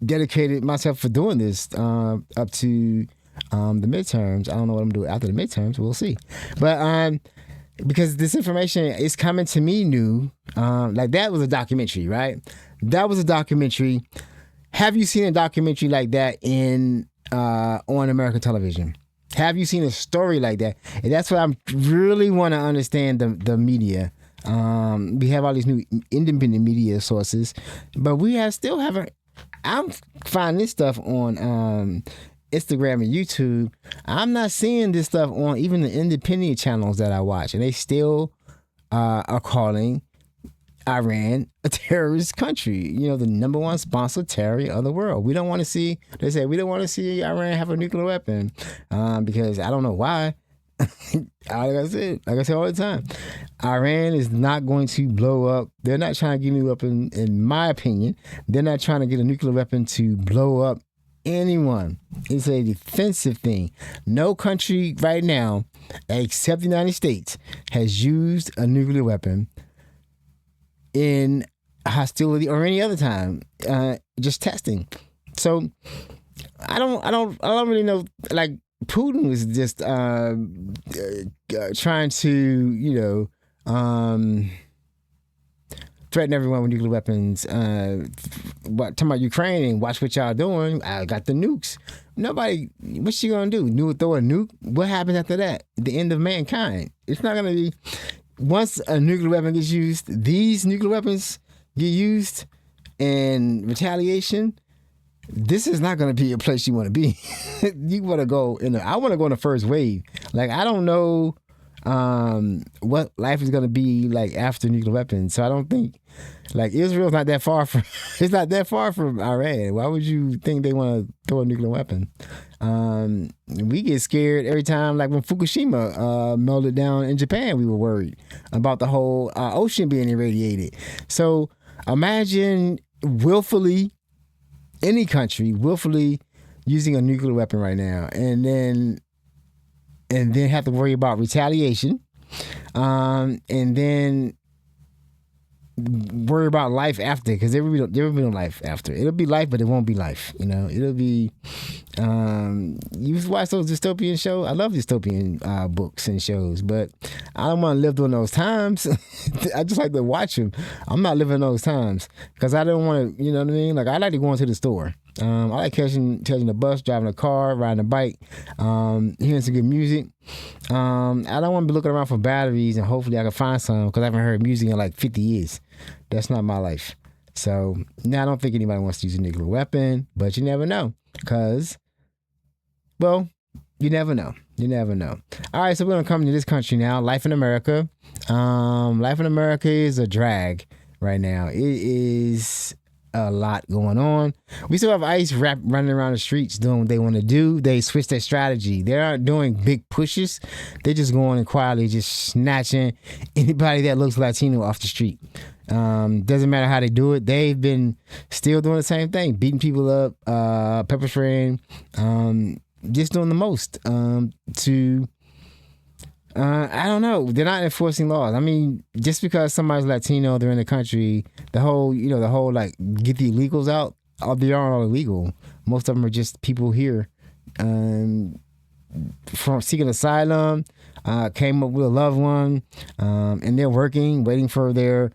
dedicated myself for doing this up to the midterms. I don't know what I'm doing after the midterms. We'll see. But because this information is coming to me new, like that was a documentary, right? That was a documentary. Have you seen a documentary like that on American television? Have you seen a story like that? And that's what I really want to understand the media. We have all these new independent media sources, but we still haven't. I'm finding this stuff on Instagram and YouTube. I'm not seeing this stuff on even the independent channels that I watch, and they still are calling Iran a terrorist country. The number one sponsor of terror of the world. We don't want to see. They say we don't want to see Iran have a nuclear weapon because I don't know why. Like I say all the time, Iran is not going to blow up. They're not trying to get a nuclear weapon, in my opinion. They're not trying to get a nuclear weapon to blow up anyone. It's a defensive thing. No country right now, except the United States, has used a nuclear weapon in hostility or any other time. Just testing. So I don't really know. Like, Putin was just trying to, threaten everyone with nuclear weapons. Talking about Ukraine and watch what y'all doing. I got the nukes. Nobody, what's she gonna do? Throw a nuke? What happens after that? The end of mankind. It's not gonna be. Once a nuclear weapon gets used, these nuclear weapons get used in retaliation. This is not going to be a place you want to be. You want to go I want to go in the first wave. Like, I don't know what life is going to be like after nuclear weapons. So I don't think, like, Israel's not that far from, it's not that far from Iran. Why would you think they want to throw a nuclear weapon? We get scared every time, like when Fukushima melted down in Japan, we were worried about the whole ocean being irradiated. So imagine any country willfully using a nuclear weapon right now, and then have to worry about retaliation, and then worry about life after, because there will be no life after. It'll be life, but it won't be life. It'll be. You watch those dystopian shows. I love dystopian books and shows, but I don't want to live during those times. I just like to watch them. I'm not living those times because I don't want to. You know what I mean? Like, I like to go into the store. I like catching the bus, driving a car, riding a bike, hearing some good music. I don't want to be looking around for batteries and hopefully I can find some, because I haven't heard music in like 50 years. That's not my life. So now I don't think anybody wants to use a nuclear weapon, but you never know, because, well, You never know. You never know. All right, so we're gonna come to this country now. Life in America. Life in America is a drag right now. It is a lot going on. We still have ICE running around the streets doing what they want to do. They switched their strategy. They aren't doing big pushes. They're just going and quietly just snatching anybody that looks Latino off the street. Doesn't matter how they do it. They've been still doing the same thing, beating people up, pepper spraying, just doing the most I don't know. They're not enforcing laws. I mean, just because somebody's Latino, they're in the country, the whole like get the illegals out, they aren't all illegal. Most of them are just people here from seeking asylum, came up with a loved one, and they're working, waiting for their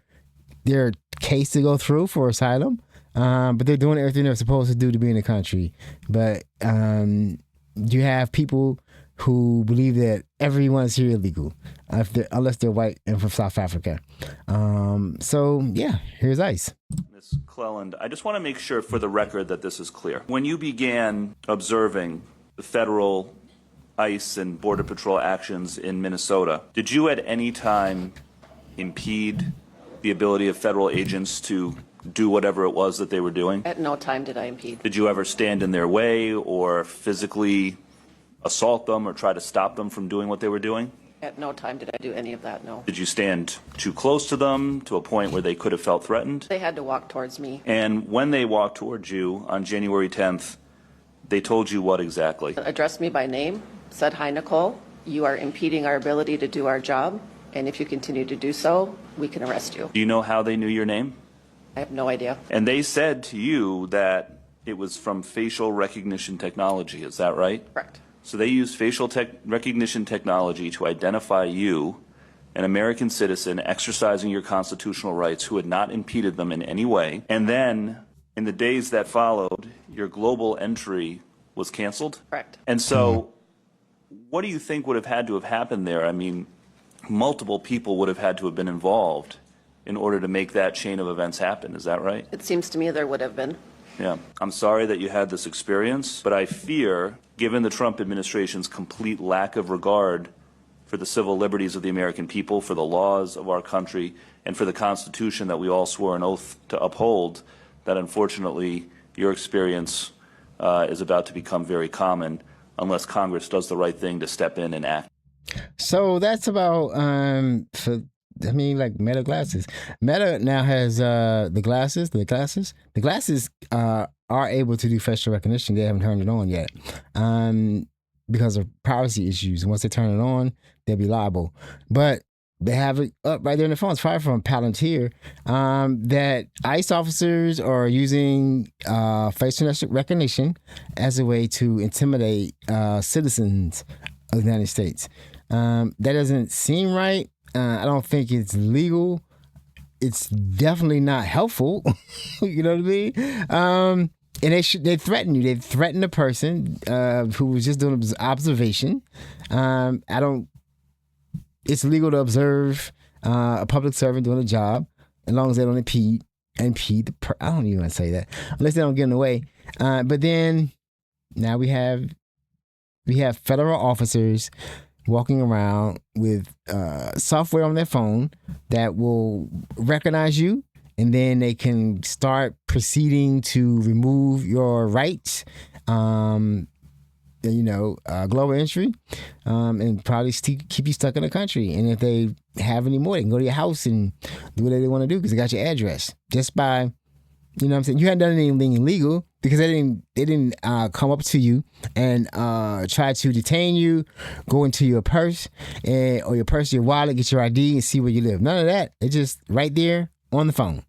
case to go through for asylum. But they're doing everything they're supposed to do to be in the country. But you have people who believe that everyone's here illegal, unless they're white and from South Africa. So yeah, here's ICE. Ms. Cleland, I just want to make sure for the record that this is clear. When you began observing the federal ICE and Border Patrol actions in Minnesota, did you at any time impede the ability of federal agents to do whatever it was that they were doing? At no time did I impede. Did you ever stand in their way or physically assault them or try to stop them from doing what they were doing? At no time did I do any of that, no. Did you stand too close to them to a point where they could have felt threatened? They had to walk towards me. And when they walked towards you on January 10th, they told you what exactly? Addressed me by name, said, "Hi, Nicole, you are impeding our ability to do our job, and if you continue to do so, we can arrest you." Do you know how they knew your name? I have no idea. And they said to you that it was from facial recognition technology, is that right? Correct. So they used facial recognition technology to identify you, an American citizen exercising your constitutional rights who had not impeded them in any way. And then in the days that followed, your global entry was canceled? Correct. And so what do you think would have had to have happened there? I mean, multiple people would have had to have been involved in order to make that chain of events happen. Is that right? It seems to me there would have been. Yeah. I'm sorry that you had this experience, but I fear, given the Trump administration's complete lack of regard for the civil liberties of the American people, for the laws of our country, and for the Constitution that we all swore an oath to uphold, that unfortunately your experience is about to become very common unless Congress does the right thing to step in and act. So that's about like Meta glasses. Meta now has the glasses. The glasses are able to do facial recognition. They haven't turned it on yet because of privacy issues. And once they turn it on, they'll be liable. But they have it up right there in the phone. It's probably from Palantir that ICE officers are using facial recognition as a way to intimidate citizens of the United States. That doesn't seem right. I don't think it's legal. It's definitely not helpful. You know what I mean? And they threaten you. They threaten the person who was just doing observation. It's legal to observe a public servant doing a job as long as they don't impede I don't even want to say that unless they don't get in the way. But then now we have federal officers walking around with software on their phone that will recognize you, and then they can start proceeding to remove your rights, global entry, and probably keep you stuck in the country. And if they have any more, they can go to your house and do whatever they want to do because they got your address just by, you know what I'm saying? You hadn't done anything illegal because they didn't come up to you and try to detain you, go into your purse or your wallet, get your ID and see where you live. None of that. It's just right there on the phone.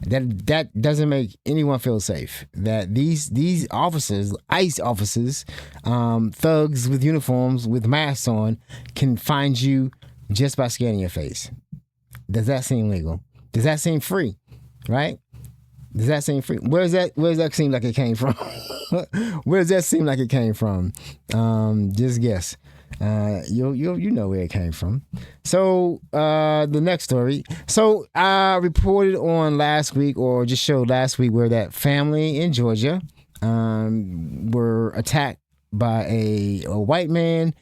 That doesn't make anyone feel safe. That these officers, ICE officers, thugs with uniforms with masks on, can find you just by scanning your face. Does that seem legal? Does that seem free? Right? Does that seem free? Where does that seem like it came from? Where does that seem like it came from? Just guess. You know where it came from. So the next story. So I reported on last week, or just showed last week, where that family in Georgia were attacked by a white man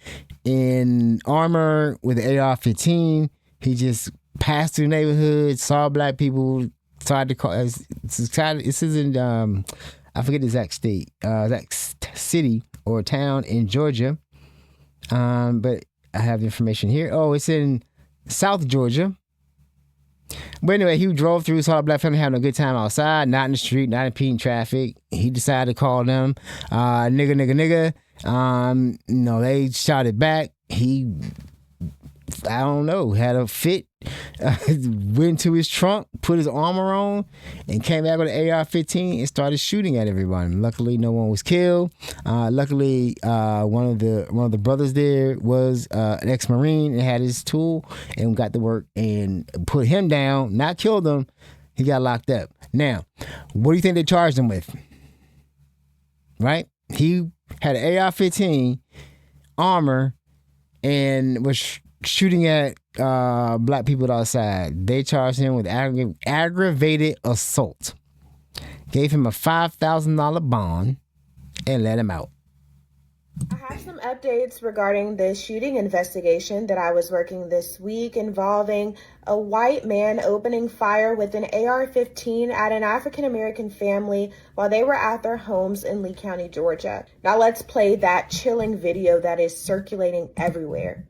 in armor with an AR-15. He just passed through the neighborhood, saw black people, tried to call. This is in I forget the exact state, exact city or town in Georgia. But I have the information here. Oh, it's in South Georgia. But anyway, he drove through, saw a black family having a good time outside, not in the street, not impeding traffic. He decided to call them nigga. They shouted back. He, I don't know, had a fit, went to his trunk, put his armor on, and came back with an AR-15 and started shooting at everyone. Luckily, no one was killed. Luckily, one of the brothers there was an ex-Marine and had his tool and got to work and put him down, not killed him. He got locked up. Now, what do you think they charged him with? Right? He had an AR-15, armor, and was shooting at black people outside. They charged him with aggravated assault, gave him a $5,000 bond, and let him out. I have some updates regarding the shooting investigation that I was working this week involving a white man opening fire with an AR-15 at an African-American family while they were at their homes in Lee County, Georgia. Now let's play that chilling video that is circulating everywhere.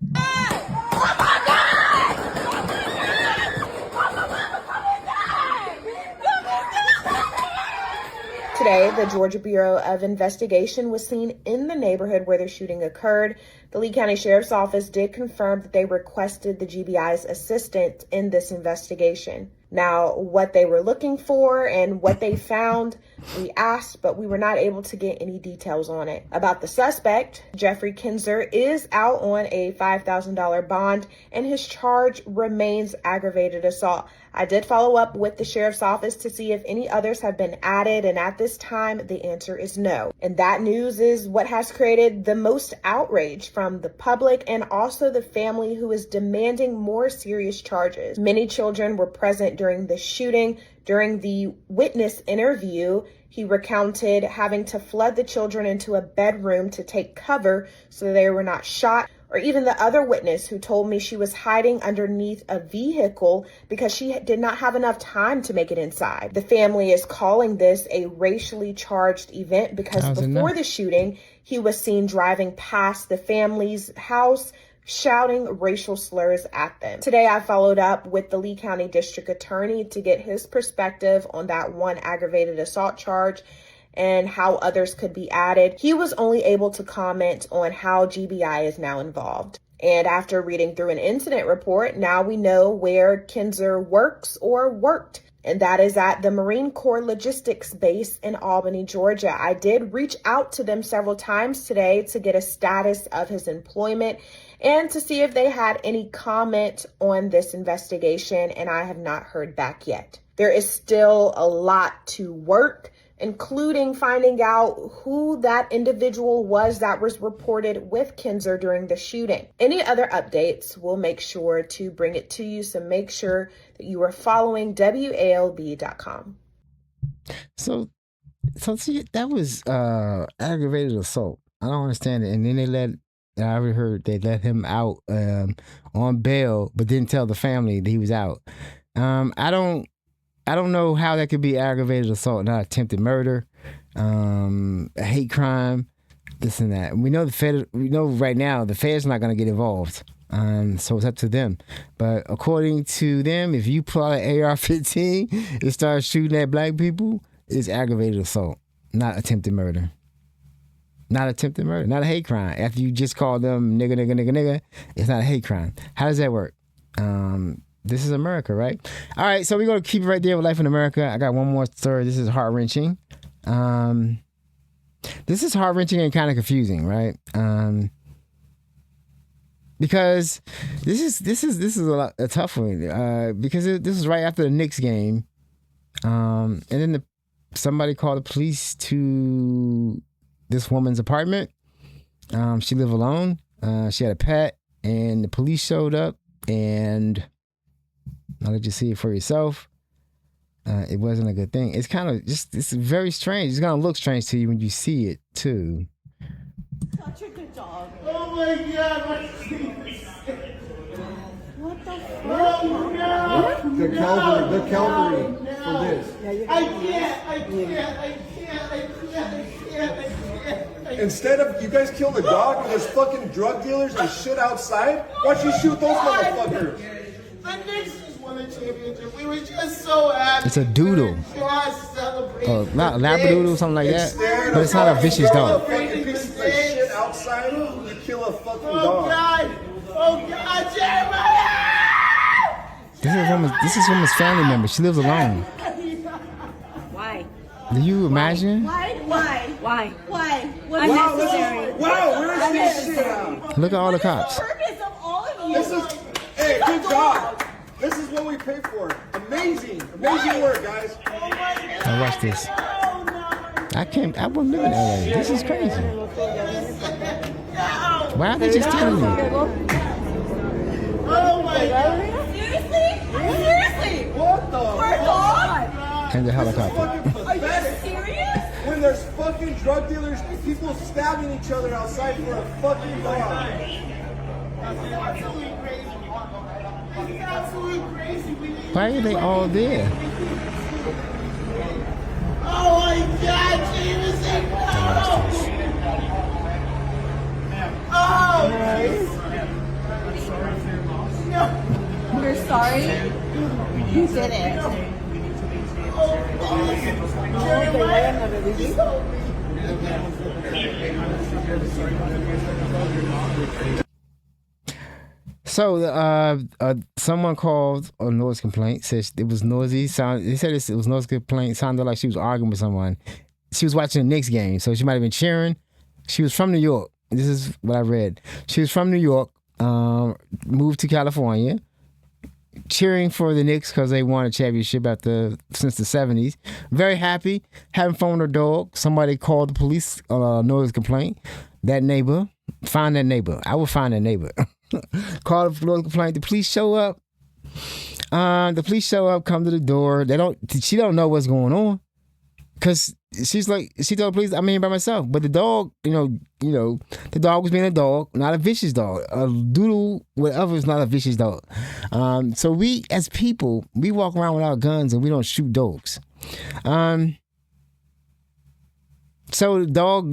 Today, the Georgia Bureau of Investigation was seen in the neighborhood where the shooting occurred. The Lee County Sheriff's Office did confirm that they requested the GBI's assistance in this investigation. Now, what they were looking for and what they found, we asked, but we were not able to get any details on it. About the suspect, Jeffrey Kinzer is out on a $5,000 bond, and his charge remains aggravated assault. I did follow up with the Sheriff's Office to see if any others have been added, and at this time, the answer is no. And that news is what has created the most outrage from the public and also the family, who is demanding more serious charges. Many children were present during the shooting. During the witness interview, he recounted having to flood the children into a bedroom to take cover so they were not shot. Or even the other witness who told me she was hiding underneath a vehicle because she did not have enough time to make it inside. The family is calling this a racially charged event because before the shooting, he was seen driving past the family's house, shouting racial slurs at them. Today, I followed up with the Lee County District Attorney to get his perspective on that one aggravated assault charge and how others could be added. He was only able to comment on how GBI is now involved. And after reading through an incident report, now we know where Kinzer works or worked, and that is at the Marine Corps Logistics Base in Albany, Georgia. I did reach out to them several times today to get a status of his employment and to see if they had any comment on this investigation, and I have not heard back yet. There is still a lot to work, including finding out who that individual was that was reported with Kinzer during the shooting. Any other updates, we'll make sure to bring it to you, so make sure that you are following WALB.com. So see, that was aggravated assault. I don't understand it. And then I already heard they let him out on bail, but didn't tell the family that he was out. I don't know how that could be aggravated assault, not attempted murder, a hate crime, this and that. And we know right now the Fed's not going to get involved, so it's up to them. But according to them, if you pull out an AR-15 and start shooting at black people, it's aggravated assault, not attempted murder. Not attempted murder, not a hate crime. After you just call them nigga, it's not a hate crime. How does that work? This is America, right? All right, so we're going to keep it right there with Life in America. I got one more story. This is heart-wrenching. This is heart-wrenching and kind of confusing, right? Because this is a tough one. Because this is right after the Knicks game, and then somebody called the police to this woman's apartment. She lived alone. She had a pet, and the police showed up, and I'll let you see it for yourself. It wasn't a good thing. It's kind of it's very strange. It's going to look strange to you when you see it, too. my God. What the fuck? Oh, no. The Calvary for this. I can't. Instead of you guys kill the dog and there's fucking drug dealers and shit outside, why don't you shoot those motherfuckers? The Knicks just won the championship. We were just so happy. It's a doodle. Just celebrating. Not labradoodle, something like that. But it's not a vicious dog. Fucking pieces of shit outside, you kill a fucking Oh dog. God! Oh God, Jeremiah! This is woman's family member. She lives alone. Why? Do you imagine? Why? Why? Unnecessary. Wow, where's this shit? Look at all the cops. Purpose of all of you. This is, hey, good job. This is what we pay for. Amazing work, guys. Now watch this. I wouldn't live in LA. This is crazy. Why are they just telling me? Oh my God! Seriously? What the For a dog? And the helicopter. Are you serious? When there's fucking drug dealers, people stabbing each other outside for a fucking dog. Absolutely crazy. This is absolutely crazy. Why are they all there? Oh my God, Jameson! No! We're sorry. You did it. So, someone called a noise complaint. Said it was noisy. They said it was noise complaint. Sounded like she was arguing with someone. She was watching the Knicks game, so she might have been cheering. She was from New York. This is what I read. She was from New York, moved to California, cheering for the Knicks because they won a championship since the 70s. Very happy, having fun with her dog. Somebody called the police on a noise complaint. That neighbor, find that neighbor. I would find that neighbor. Call the noise complaint. The police show up. Come to the door. She don't know what's going on. Cause she told the police, I'm here by myself. But the dog, the dog was being a dog, not a vicious dog. A doodle, whatever, is not a vicious dog. So we, as people, we walk around with our guns and we don't shoot dogs. So the dog,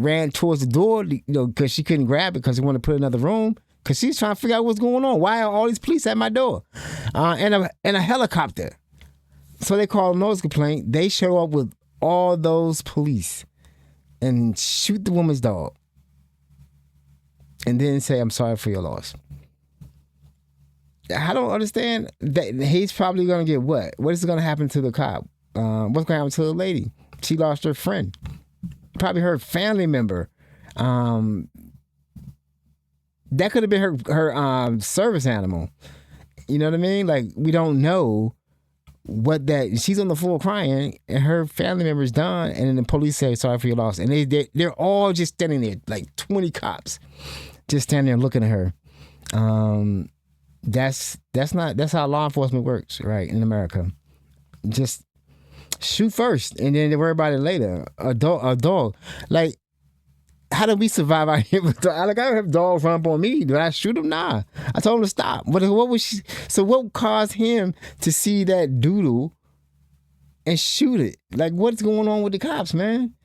ran towards the door, because she couldn't grab it because they wanted to put it in another room. Because she's trying to figure out what's going on. Why are all these police at my door? And a helicopter. So they call a noise complaint. They show up with all those police and shoot the woman's dog. And then say, I'm sorry for your loss. I don't understand that he's probably going to get what? What is going to happen to the cop? What's going to happen to the lady? She lost her friend. Probably her family member. That could have been her service animal. You know what I mean? Like, we don't know she's on the floor crying and her family member's done, and then the police say sorry for your loss, and they're all just standing there, like 20 cops just standing there looking at her. That's how law enforcement works, right, in America. Just shoot first and then they worry about it later. A dog. Like, how did we survive out here with dogs? Like, I don't have dogs run up on me. Did I shoot him? Nah. I told him to stop. What was she? So what caused him to see that doodle and shoot it? Like, what's going on with the cops, man?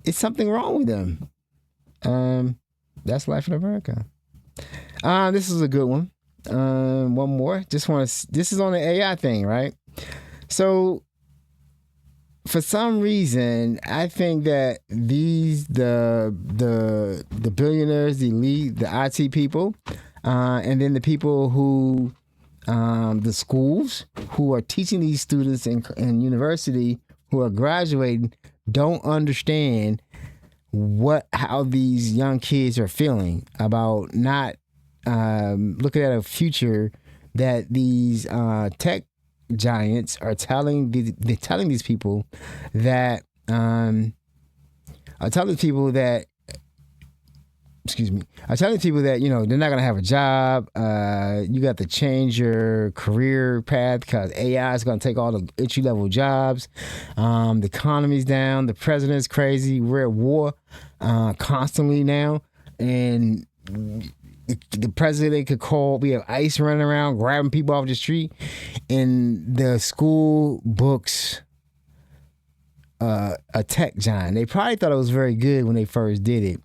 It's something wrong with them. That's life in America. This is a good one. One more. This is on the AI thing, right? So, for some reason, I think that the billionaires, the elite, the IT people, and then the people who, the schools who are teaching these students in university who are graduating, don't understand how these young kids are feeling about not looking at a future that these tech giants are telling these people that they're telling people that they're not gonna have a job. You got to change your career path because AI is gonna take all the entry-level jobs. The economy's down. The president's crazy. We're at war constantly now. and the president could call. We have ICE running around grabbing people off the street, and the school books a tech giant. They probably thought it was very good when they first did it.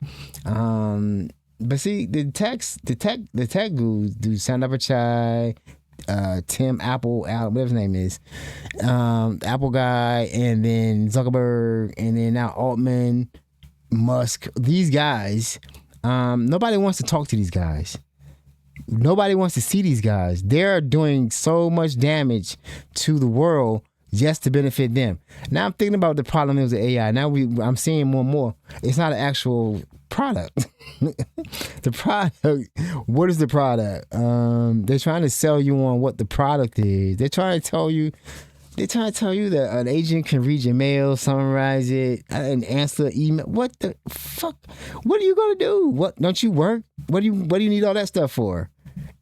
But see, the tech gurus do Sundar Pichai, Tim Apple, whatever his name is, Apple guy, and then Zuckerberg, and then now Altman, Musk. These guys, nobody wants to talk to these guys. Nobody wants to see these guys. They're doing so much damage to the world just to benefit them. Now I'm thinking about the problem is the AI. Now I'm seeing more and more. It's not an actual product. The product. What is the product? They're trying to sell you on what the product is. They're trying to tell you that an agent can read your mail, summarize it, and answer email. What the fuck? What are you gonna do? What, don't you work? What do you need all that stuff for?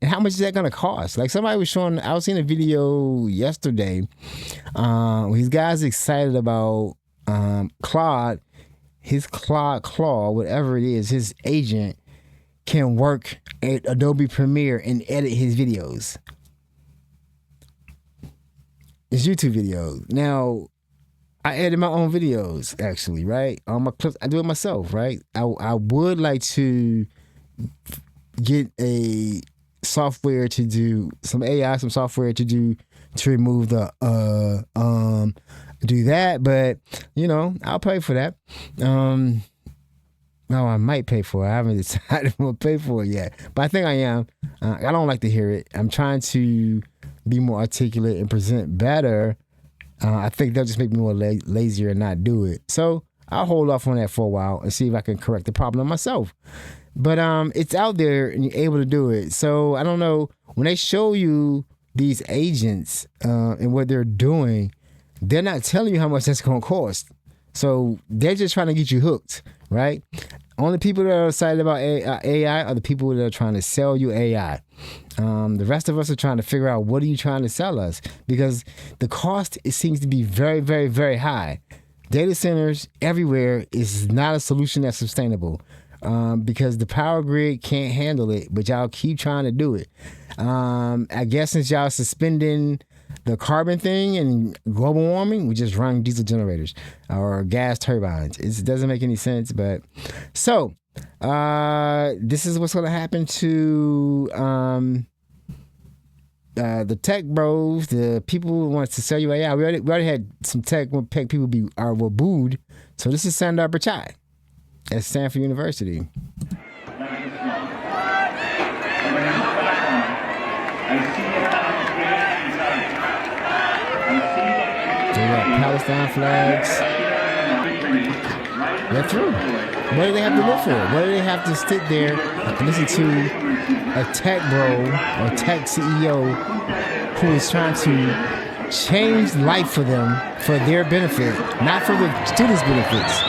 And how much is that gonna cost? Like somebody was showing, I was seeing a video yesterday. These guys excited about Claude. His Claude, whatever it is, his agent can work at Adobe Premiere and edit his videos. His YouTube videos. Now, I edit my own videos, actually, right? On my clips, I do it myself, right? I would like to get a software to do some AI, some software to remove the do that, but you know, I'll pay for that. No, I might pay for it. I haven't decided if I'm gonna pay for it yet, but I think I am. I don't like to hear it. I'm trying to be more articulate and present better. I think they'll just make me more lazier and not do it. So I'll hold off on that for a while and see if I can correct the problem myself. But it's out there and you're able to do it. So I don't know, when they show you these agents and what they're doing, they're not telling you how much that's going to cost. So they're just trying to get you hooked, right? Only people that are excited about AI are the people that are trying to sell you AI. The rest of us are trying to figure out, what are you trying to sell us? Because the cost, it seems to be very, very, very high. Data centers everywhere is not a solution that's sustainable because the power grid can't handle it, but y'all keep trying to do it. I guess since y'all suspending the carbon thing and global warming, we just run diesel generators or gas turbines. It doesn't make any sense, but so this is what's going to happen to the tech bros, the people who want to sell you AI. We already had some tech people were booed. So this is Sundar Pichai at Stanford University. They got Palestine flags. They're through. What do they have to look for? What do they have to sit there and listen to a tech bro or tech CEO who is trying to change life for them, for their benefit, not for the students' benefits,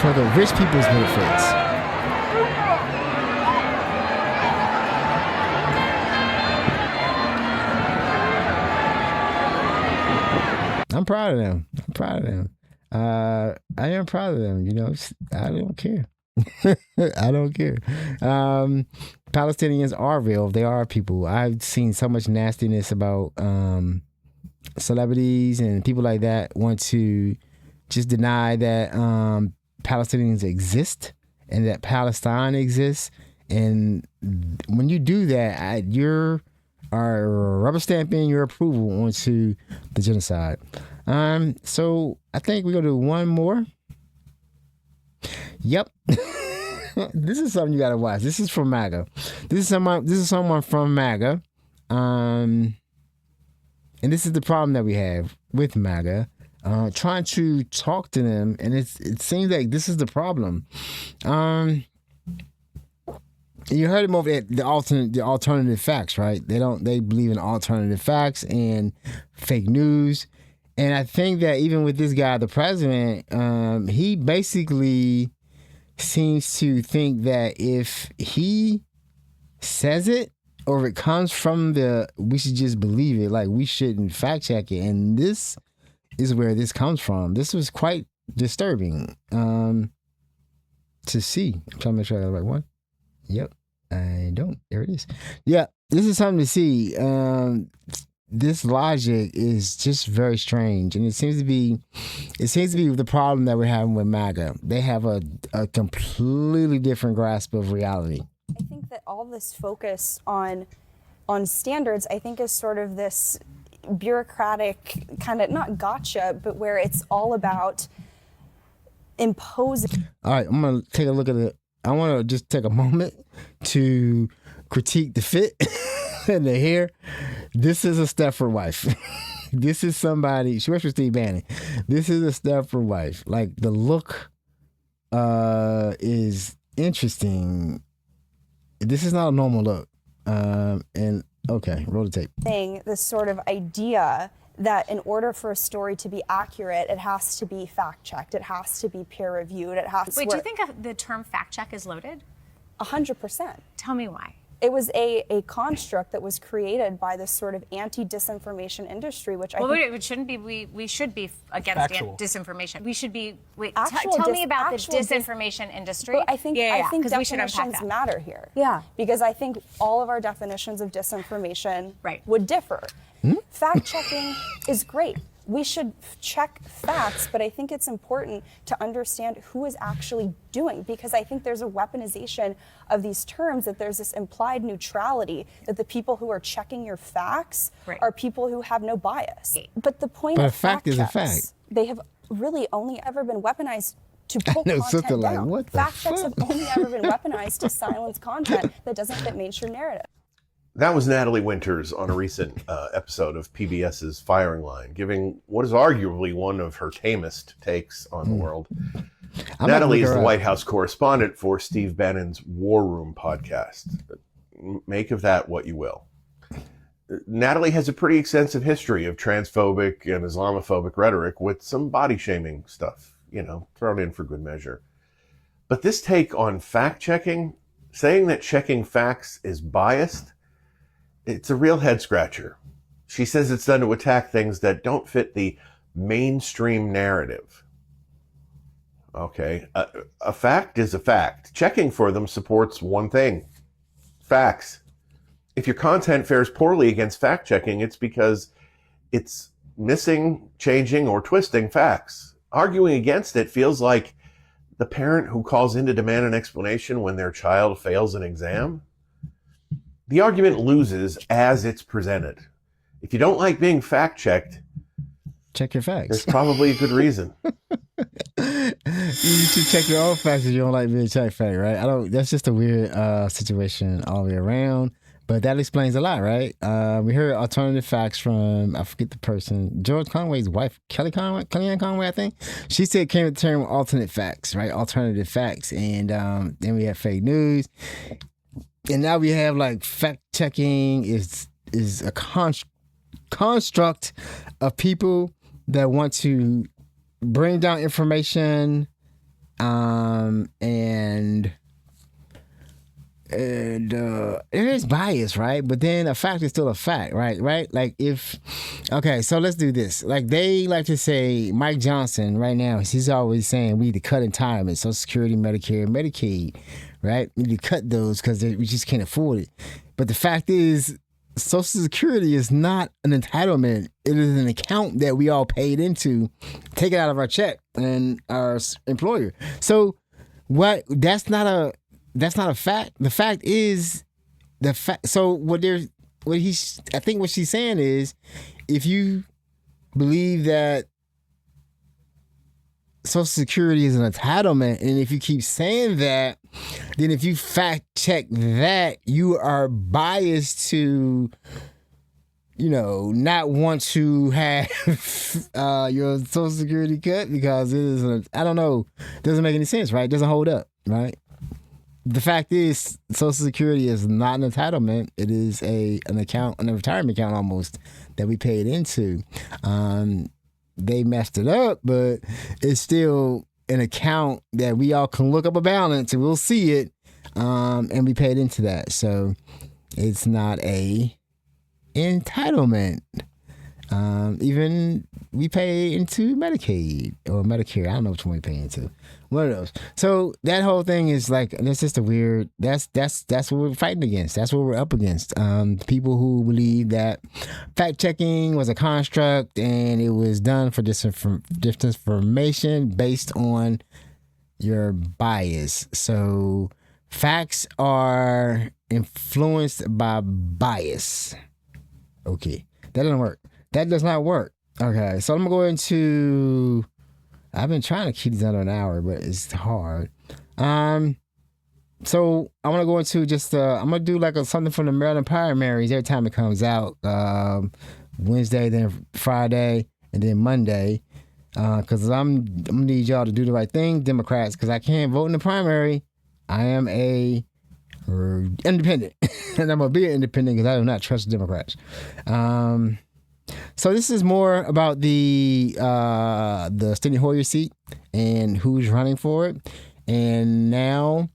for the rich people's benefits? I'm proud of them. I am proud of them. You know, I don't care. I don't care. Palestinians are real. They are people. I've seen so much nastiness about celebrities and people like that want to just deny that Palestinians exist and that Palestine exists. And when you do that, you're rubber stamping your approval onto the genocide. So I think we're gonna do one more. Yep. This is something you gotta watch. This is from MAGA. This is someone from MAGA. And this is the problem that we have with MAGA. Trying to talk to them, and it seems like this is the problem. You heard him over at the alternative facts, right? They believe in alternative facts and fake news. And I think that even with this guy, the president, he basically seems to think that if he says it or if it comes from we should just believe it, like we shouldn't fact check it. And this is where this comes from. This was quite disturbing. to see. I'm trying to make sure I got the right one. Yep. I don't. There it is. Yeah. This is something to see. This logic is just very strange. And it seems to be the problem that we're having with MAGA. They have a completely different grasp of reality. I think that all this focus on standards, I think, is sort of this bureaucratic kind of, not gotcha, but where it's all about imposing. All right, I'm going to take a look at it. I want to just take a moment to critique the fit and the hair. This is a Stepford wife. This is somebody, she works for Steve Bannon. This is a Stepford wife. Like, the look is interesting. This is not a normal look. And okay, roll the tape. This sort of idea that in order for a story to be accurate, it has to be fact-checked, it has to be peer-reviewed, it has to... Wait, do you think the term fact-check is loaded? 100%. Tell me why. It was a construct that was created by this sort of anti-disinformation industry, which I think... Well, it shouldn't be, we should be against disinformation. We should be, tell me about the disinformation industry. But I think definitions matter here. Yeah. Because I think all of our definitions of disinformation would differ. Fact-checking is great. We should check facts, but I think it's important to understand who is actually doing, because I think there's a weaponization of these terms, that there's this implied neutrality, that the people who are checking your facts are people who have no bias. But the point of fact is checks, a fact. They have really only ever been weaponized to pull I know, content something down. like, what the fact checks fuck? have only ever been weaponized to silence content that doesn't fit mainstream narrative. That was Natalie Winters on a recent episode of PBS's Firing Line, giving what is arguably one of her tamest takes on the world. Natalie is the White House correspondent for Steve Bannon's War Room podcast. Make of that what you will. Natalie has a pretty extensive history of transphobic and Islamophobic rhetoric with some body-shaming stuff, thrown in for good measure. But this take on fact-checking, saying that checking facts is biased, it's a real head-scratcher. She says it's done to attack things that don't fit the mainstream narrative. Okay, a fact is a fact. Checking for them supports one thing: facts. If your content fares poorly against fact-checking, it's because it's missing, changing, or twisting facts. Arguing against it feels like the parent who calls in to demand an explanation when their child fails an exam. The argument loses as it's presented. If you don't like being fact-checked, check your facts. There's probably a good reason. You should check your own facts if you don't like being checked fact, right? That's just a weird situation all the way around. But that explains a lot, right? We heard alternative facts from, I forget the person, George Conway's wife, Kellyanne Conway, I think. She said came with the term alternate facts, right? Alternative facts. And then we have fake news. And now we have like fact checking is a construct of people that want to bring down information and it is bias, right? But then a fact is still a fact, right? Like so let's do this. Like they like to say, Mike Johnson right now, he's always saying we need to cut entitlements, Social Security, Medicare, Medicaid, right? We need to cut those because we just can't afford it. But the fact is, Social Security is not an entitlement. It is an account that we all paid into, take it out of our check and our employer. So that's not a fact. The fact is the fact. So I think what she's saying is, if you believe that Social Security is an entitlement, and if you keep saying that, then if you fact check that, you are biased to, not want to have your Social Security cut because it is I don't know, doesn't make any sense, right? It doesn't hold up, right? The fact is, Social Security is not an entitlement. It is an account, a retirement account almost, that we paid into. They messed it up, but it's still an account that we all can look up a balance and we'll see it, and we paid into that. So it's not a entitlement. Even we pay into Medicaid or Medicare. I don't know which one we pay into. One of those. So that whole thing is like, that's just a weird, that's what we're fighting against. That's what we're up against. People who believe that fact checking was a construct and it was done for disinformation based on your bias. So facts are influenced by bias. Okay. That doesn't work. That does not work. Okay. So I'm going to go into, I've been trying to keep these under an hour, but it's hard. So I want to go into just, I'm going to do like something from the Maryland primaries every time it comes out. Wednesday, then Friday, and then Monday. Because I'm going to need y'all to do the right thing, Democrats, because I can't vote in the primary. I am a independent. And I'm going to be an independent because I do not trust Democrats. So this is more about the Steny Hoyer seat and who's running for it. And now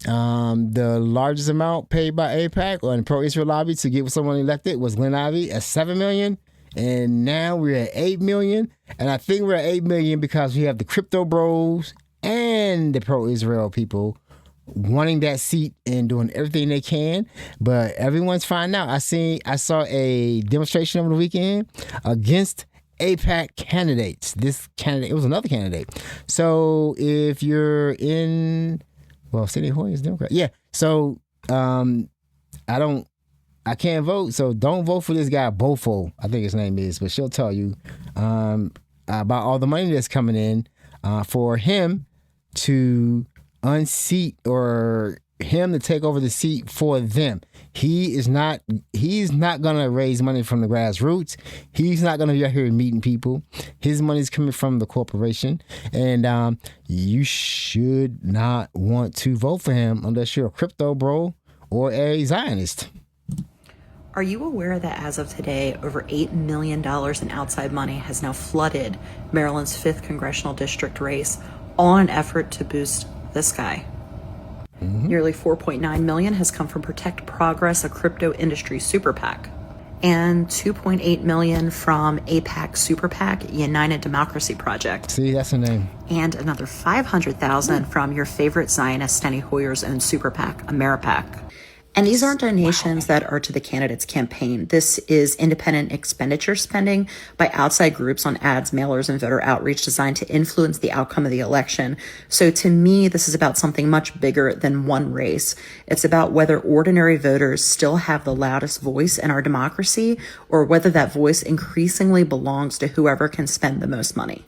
the largest amount paid by AIPAC or the pro-Israel lobby to get someone elected was Glenn Ivey at $7 million. And now we're at $8 million. And I think we're at $8 million because we have the crypto bros and the pro-Israel people wanting that seat and doing everything they can, but everyone's finding out. I saw a demonstration over the weekend against AIPAC candidates. This candidate, it was another candidate. So if you're in, well, Steny Hoyer is Democrat. Yeah. So I can't vote. So don't vote for this guy Bofo, I think his name is, but she'll tell you about all the money that's coming in for him to unseat or him to take over the seat for them. He's not going to raise money from the grassroots. He's not going to be out here meeting people. His money's coming from the corporation. And you should not want to vote for him unless you're a crypto bro or a Zionist. Are you aware that as of today, over $8 million in outside money has now flooded Maryland's 5th congressional district race, all in an effort to boost this guy? Mm-hmm. Nearly $4.9 million has come from Protect Progress, a crypto industry super PAC, and $2.8 million from AIPAC super PAC, United Democracy Project. See, that's the name. And another $500,000 from your favorite Zionist Steny Hoyer's own super PAC, AmeriPAC. And these aren't donations that are to the candidate's campaign. This is independent expenditure spending by outside groups on ads, mailers, and voter outreach designed to influence the outcome of the election. So to me, this is about something much bigger than one race. It's about whether ordinary voters still have the loudest voice in our democracy, or whether that voice increasingly belongs to whoever can spend the most money.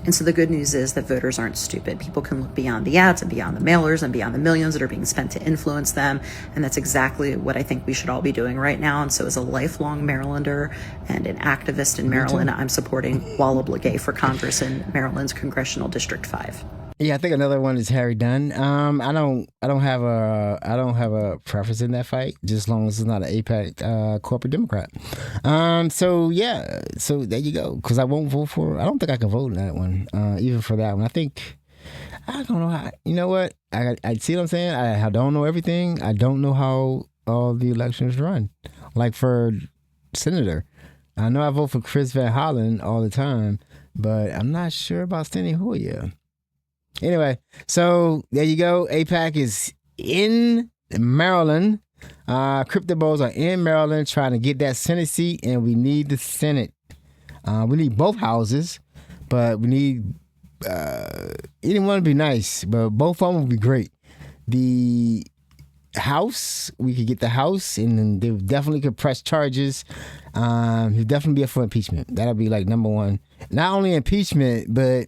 And so the good news is that voters aren't stupid. People can look beyond the ads and beyond the mailers and beyond the millions that are being spent to influence them. And that's exactly what I think we should all be doing right now. And so as a lifelong Marylander and an activist in Maryland, I'm supporting Walla Blagay for Congress in Maryland's Congressional District 5. Yeah, I think another one is Harry Dunn. I don't have a preference in that fight, just as long as it's not an AIPAC corporate Democrat. So there you go. Because I won't vote for. I don't think I can vote in that one, even for that one. I don't know how. You know what? I see what I'm saying. I don't know everything. I don't know how all the elections run. Like for senator, I know I vote for Chris Van Hollen all the time, but I'm not sure about Steny Hoyer. Anyway, so there you go. AIPAC is in Maryland. Crypto bros are in Maryland trying to get that Senate seat, and we need the Senate. We need both houses, but we need either one would be nice, but both of them would be great. The House, we could get the House, and then they definitely could press charges. He'd definitely be up for impeachment. That'll be like number one. Not only impeachment, but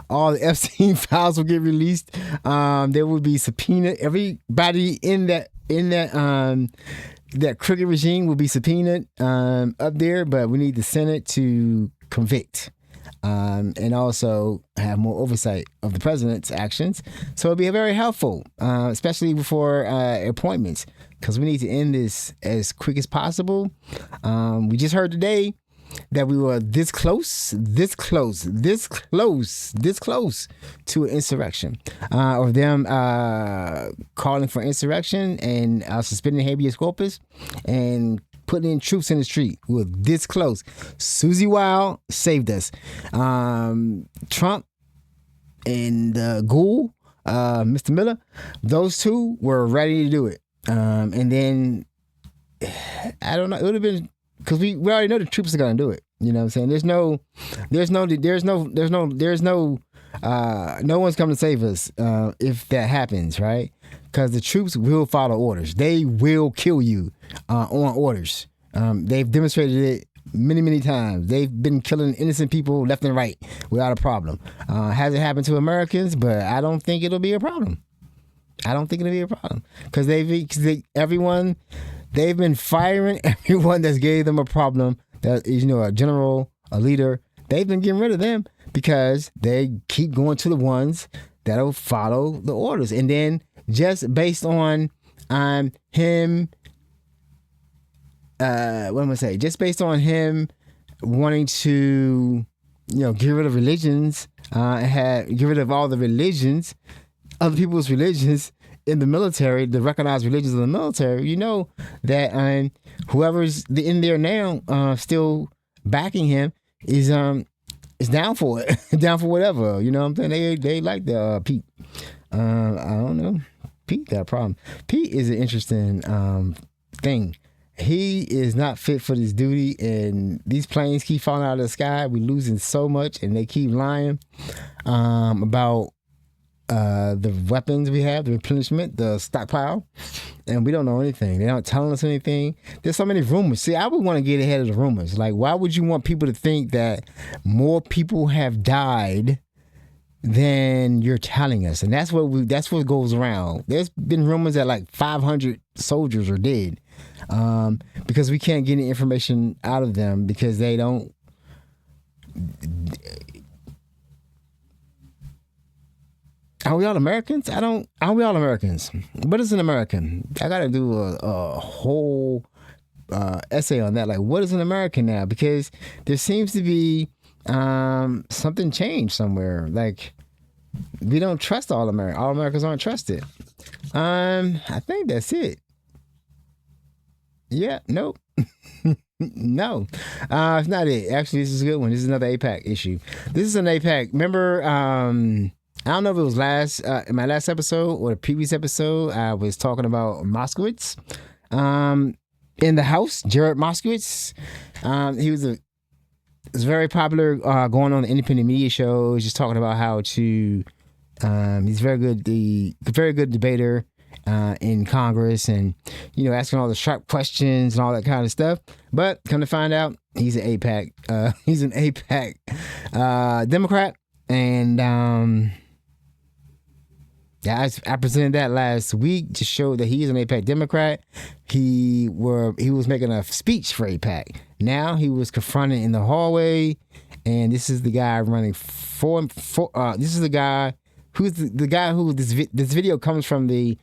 all the Epstein files will get released. There will be subpoena. Everybody in that crooked regime will be subpoenaed up there. But we need the Senate to convict. And also have more oversight of the president's actions. So it'll be very helpful, especially before appointments, because we need to end this as quick as possible. We just heard today that we were this close to an insurrection, or them calling for insurrection and suspending habeas corpus and putting in troops in the street. We were this close. Susie Wild saved us. Trump and Ghoul, Mr. Miller, those two were ready to do it. And then I don't know. It would have been because we already know the troops are gonna do it. You know what I'm saying? No one's coming to save us if that happens, right? Because the troops will follow orders. They will kill you on orders. They've demonstrated it many times. They've been killing innocent people left and right without a problem. Hasn't happened to Americans, but I don't think it'll be a problem. Because they've been firing everyone that's gave them a problem. That is, a general, a leader. They've been getting rid of them because they keep going to the ones that'll follow the orders. And then just based on him, just based on him wanting to, get rid of religions, get rid of all the religions, other people's religions in the military, the recognized religions of the military, that whoever's in there now still backing him is down for it, down for whatever. You know what I'm saying? They like the Pete. I don't know. Pete got a problem. Pete is an interesting thing. He is not fit for this duty, and these planes keep falling out of the sky. We're losing so much, and they keep lying about the weapons we have, the replenishment, the stockpile, and we don't know anything. They're not telling us anything. There's so many rumors. See, I would want to get ahead of the rumors. Like, why would you want people to think that more people have died than you're telling us? And that's what goes around. There's been rumors that like 500 soldiers are dead because we can't get any information out of them because they don't. Are we all Americans? Are we all Americans? What is an American? I got to do a whole essay on that. Like, what is an American now? Because there seems to be something changed somewhere. Like, we don't trust all Americans. All Americans aren't trusted. I think that's it. Yeah, nope. No, it's not it. Actually, this is a good one. This is another AIPAC issue. This is an AIPAC. Remember, I don't know if it was in my last episode or the previous episode, I was talking about Moskowitz in the House, Jared Moskowitz. He was very popular going on the independent media shows, just talking about how to, he's very good debater in Congress and, asking all the sharp questions and all that kind of stuff. But come to find out, he's an AIPAC. He's an AIPAC Democrat. And I presented that last week to show that he is an AIPAC Democrat. He was making a speech for AIPAC. Now he was confronted in the hallway, and this is the guy running for this is the guy who's the guy who this video comes from a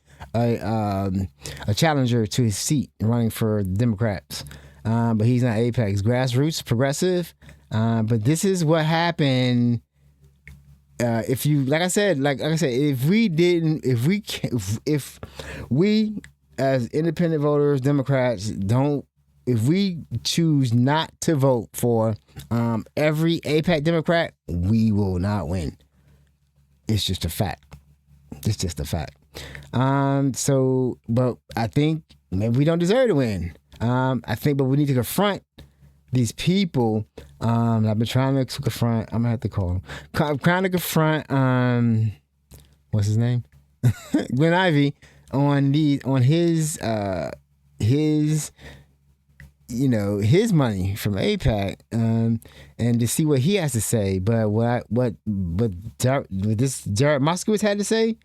challenger to his seat running for the Democrats. But he's not AIPAC. He's grassroots, progressive. But this is what happened. If we as independent voters, Democrats, if we choose not to vote for every AIPAC Democrat, we will not win. It's just a fact. But I think maybe we don't deserve to win. But we need to confront these people. I've been trying to confront. I'm gonna have to call him. I'm trying to confront. What's his name? Glenn Ivey on his money from AIPAC, and to see what he has to say. But what this Jared Moskowitz had to say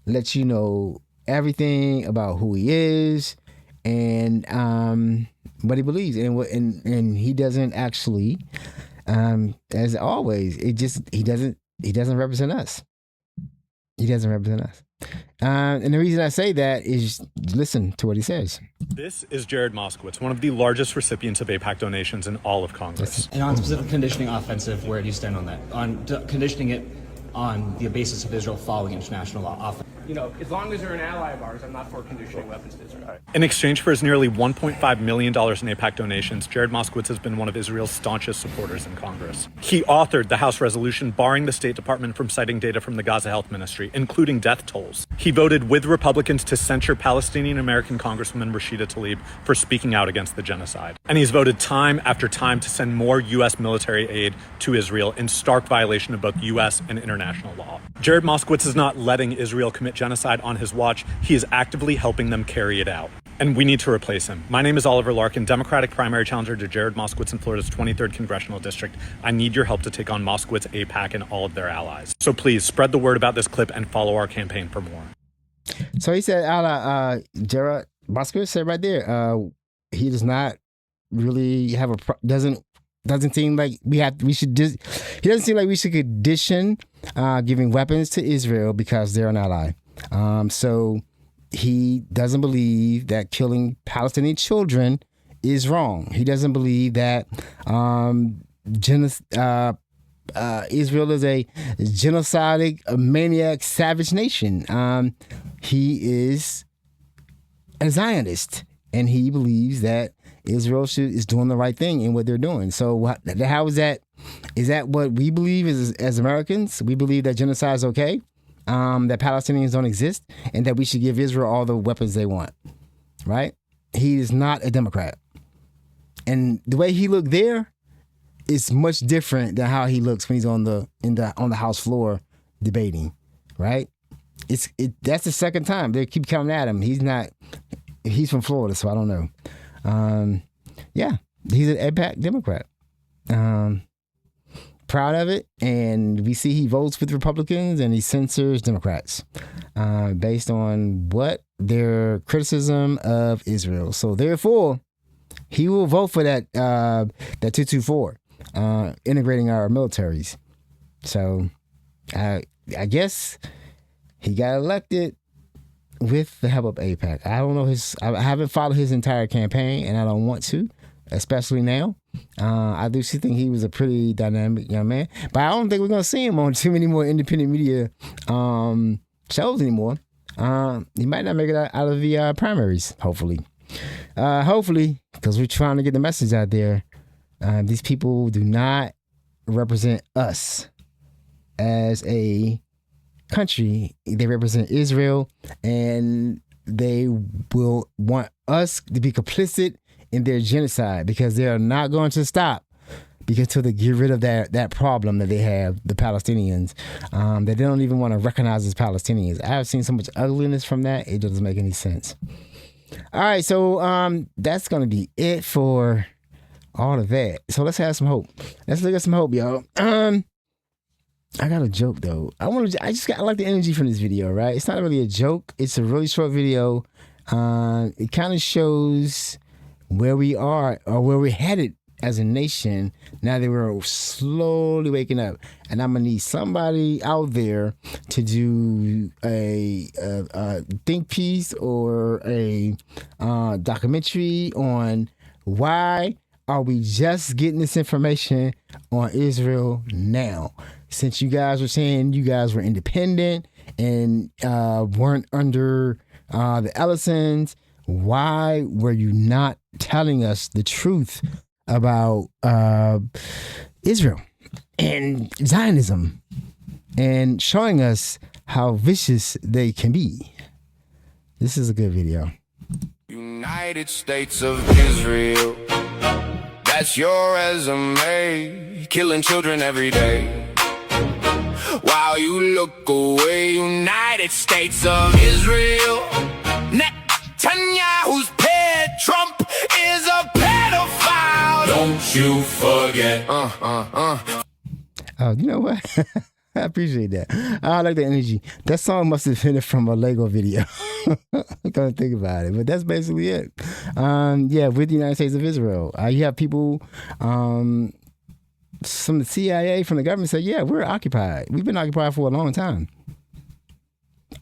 lets you know everything about who he is and what he believes, and he doesn't actually, as always, he doesn't represent us. He doesn't represent us. And the reason I say that is listen to what he says. This is Jared Moskowitz, one of the largest recipients of AIPAC donations in all of Congress. And on specific conditioning offensive, where do you stand on that? On conditioning it on the basis of Israel following international law. You know, as long as they're an ally of ours, I'm not for conditioning weapons to Israel. In exchange for his nearly $1.5 million in AIPAC donations, Jared Moskowitz has been one of Israel's staunchest supporters in Congress. He authored the House resolution barring the State Department from citing data from the Gaza Health Ministry, including death tolls. He voted with Republicans to censure Palestinian American Congresswoman Rashida Tlaib for speaking out against the genocide. And he's voted time after time to send more U.S. military aid to Israel in stark violation of both U.S. and international law. Jared Moskowitz is not letting Israel commit genocide on his watch. He is actively helping them carry it out. And we need to replace him. My name is Oliver Larkin, Democratic primary challenger to Jared Moskowitz in Florida's 23rd Congressional District. I need your help to take on Moskowitz, AIPAC, and all of their allies. So please spread the word about this clip and follow our campaign for more. So he said, Jared Moskowitz said right there, he does not really have doesn't seem like we should he doesn't seem like we should condition giving weapons to Israel because they're an ally. So he doesn't believe that killing Palestinian children is wrong. He doesn't believe that Israel is a genocidal, maniac, savage nation. He is a Zionist, and he believes that Israel is doing the right thing in what they're doing. So how is that? Is that what we believe as Americans? We believe that genocide is okay, that Palestinians don't exist, and that we should give Israel all the weapons they want, right? He is not a Democrat. And the way he looked there is much different than how he looks when he's on the House floor debating, right? That's the second time they keep coming at him. He's from Florida, so I don't know. Yeah, he's an AIPAC Democrat. Proud of it, and we see he votes with Republicans and he censors Democrats based on what their criticism of Israel. So therefore, he will vote for that 224, integrating our militaries. So I guess he got elected with the help of AIPAC. I don't know I haven't followed his entire campaign, and I don't want to, especially now. I do think he was a pretty dynamic young man, but I don't think we're going to see him on too many more independent media shows anymore. He might not make it out of the primaries, hopefully. Because we're trying to get the message out there. These people do not represent us as a country. They represent Israel, and they will want us to be complicit in their genocide because they are not going to stop until they get rid of that problem that they have, the Palestinians, that they don't even want to recognize as Palestinians. I have seen so much ugliness from that, it doesn't make any sense. All right, so that's going to be it for all of that. So let's have some hope. Let's look at some hope, y'all. I got a joke though. I like the energy from this video, right? It's not really a joke. It's a really short video. It kind of shows where we are or where we're headed as a nation now that we're slowly waking up. And I'm gonna need somebody out there to do a think piece or a documentary on why are we just getting this information on Israel now? Since you guys were saying you guys were independent and weren't under the Ellisons, why were you not telling us the truth about Israel and Zionism and showing us how vicious they can be? This is a good video. United States of Israel, that's your resume, killing children every day. While you look away, United States of Israel, Netanyahu's pet, Trump is a pedophile. Don't you forget. Oh, you know what? I appreciate that. I like the energy. That song must have been from a Lego video. I can't think about it, but that's basically it. Yeah, with the United States of Israel, you have people. Some of the CIA from the government say, yeah, we're occupied. We've been occupied for a long time.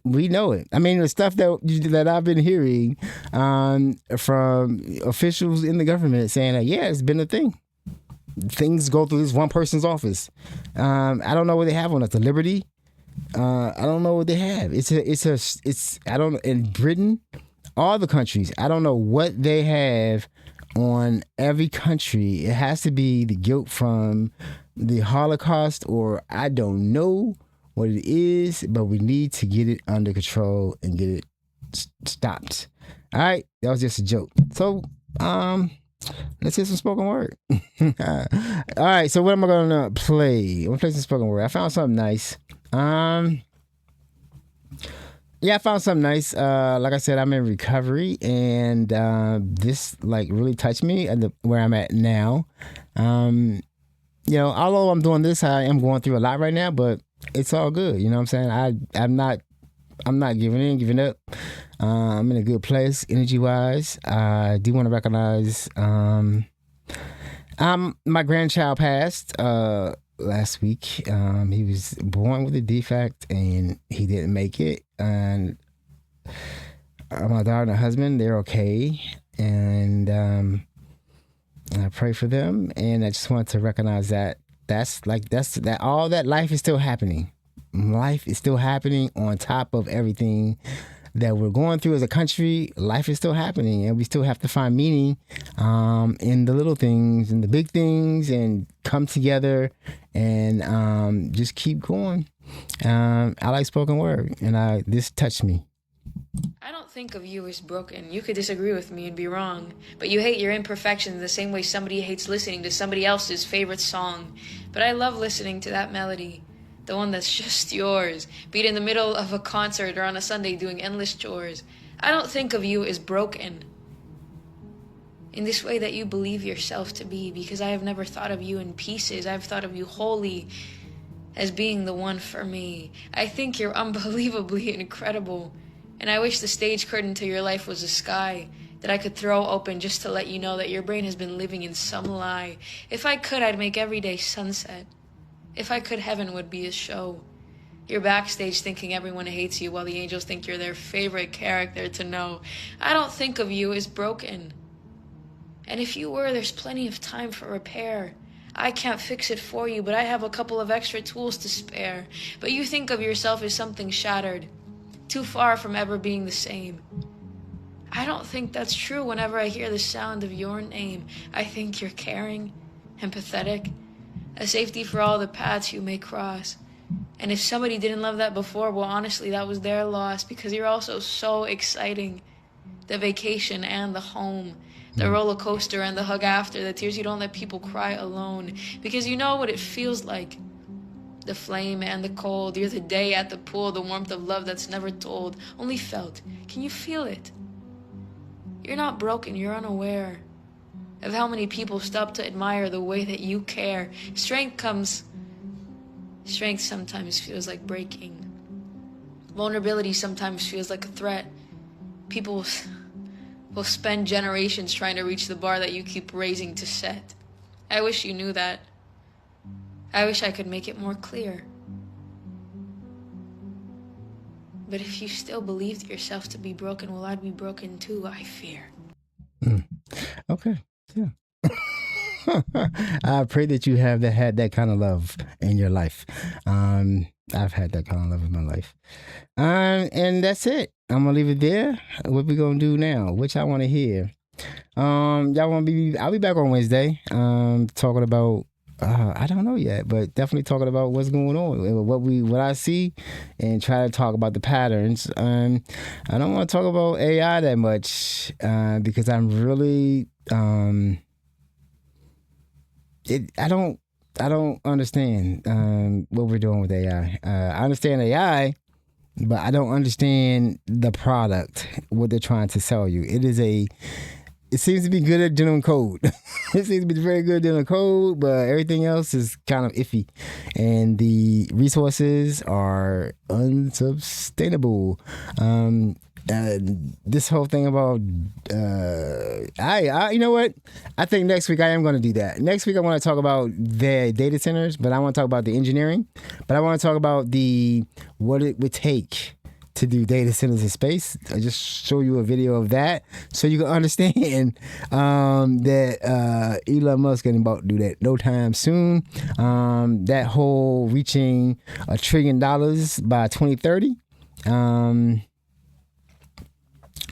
We know it. I mean, the stuff that I've been hearing from officials in the government saying that, yeah, it's been a thing. Things go through this one person's office. I don't know what they have on us. The Liberty I don't know what they have. I don't, in Britain, all the countries, I don't know what they have on every country. It has to be the guilt from the Holocaust, or I don't know what it is, but we need to get it under control and get it stopped. All right, that was just a joke. So, let's hear some spoken word. All right, so what am I gonna play? I'm gonna play some spoken word. I found something nice. Yeah, I found something nice. Like I said, I'm in recovery, and this like really touched me at where I'm at now. Although I'm doing this, I am going through a lot right now, but it's all good. You know what I'm saying? I'm not giving up. I'm in a good place, energy-wise. I do want to recognize my grandchild passed last week. He was born with a defect, and he didn't make it. And my daughter and her husband, they're okay. And I pray for them. And I just want to recognize that all that life is still happening. Life is still happening on top of everything that we're going through as a country. Life is still happening, and we still have to find meaning in the little things and the big things, and come together and just keep going. I like spoken word, and this touched me. I don't think of you as broken. You could disagree with me and be wrong, but you hate your imperfections the same way somebody hates listening to somebody else's favorite song. But I love listening to that melody, the one that's just yours, be it in the middle of a concert or on a Sunday doing endless chores. I don't think of you as broken in this way that you believe yourself to be, because I have never thought of you in pieces. I've thought of you wholly, as being the one for me. I think you're unbelievably incredible, and I wish the stage curtain to your life was a sky that I could throw open just to let you know that your brain has been living in some lie. If I could, I'd make every day sunset. If I could, heaven would be a show. You're backstage thinking everyone hates you while the angels think you're their favorite character to know. I don't think of you as broken. And if you were, there's plenty of time for repair. I can't fix it for you, but I have a couple of extra tools to spare. But you think of yourself as something shattered, too far from ever being the same. I don't think that's true. Whenever I hear the sound of your name, I think you're caring, empathetic, a safety for all the paths you may cross. And if somebody didn't love that before, well, honestly, that was their loss, because you're also so exciting. The vacation and the home, the roller coaster and the hug after, the tears you don't let people cry alone, because you know what it feels like. The flame and the cold, you're the day at the pool, the warmth of love that's never told, only felt. Can you feel it? You're not broken, you're unaware of how many people stop to admire the way that you care. Strength sometimes feels like breaking. Vulnerability sometimes feels like a threat. People will spend generations trying to reach the bar that you keep raising to set. I wish you knew that. I wish I could make it more clear. But if you still believed yourself to be broken, well, I'd be broken too, I fear. Okay, yeah. I pray that you have had that kind of love in your life. I've had that kind of love in my life. And that's it. I'm gonna leave it there. What we gonna do now? Which I want to hear. Y'all want to be? I'll be back on Wednesday. Talking about. I don't know yet, but definitely talking about what's going on, what I see, and try to talk about the patterns. I don't want to talk about AI that much because I'm really. I don't understand what we're doing with AI. I understand AI, but I don't understand the product, what they're trying to sell you. It seems to be good at general code. It seems to be very good at general code, but everything else is kind of iffy. And the resources are unsustainable. This whole thing about you know what? I think next week I am going to do that. Next week I want to talk about the data centers, but I want to talk about the engineering. But I want to talk about what it would take to do data centers in space. I just show you a video of that so you can understand that Elon Musk ain't about to do that no time soon. That whole reaching $1 trillion by 2030.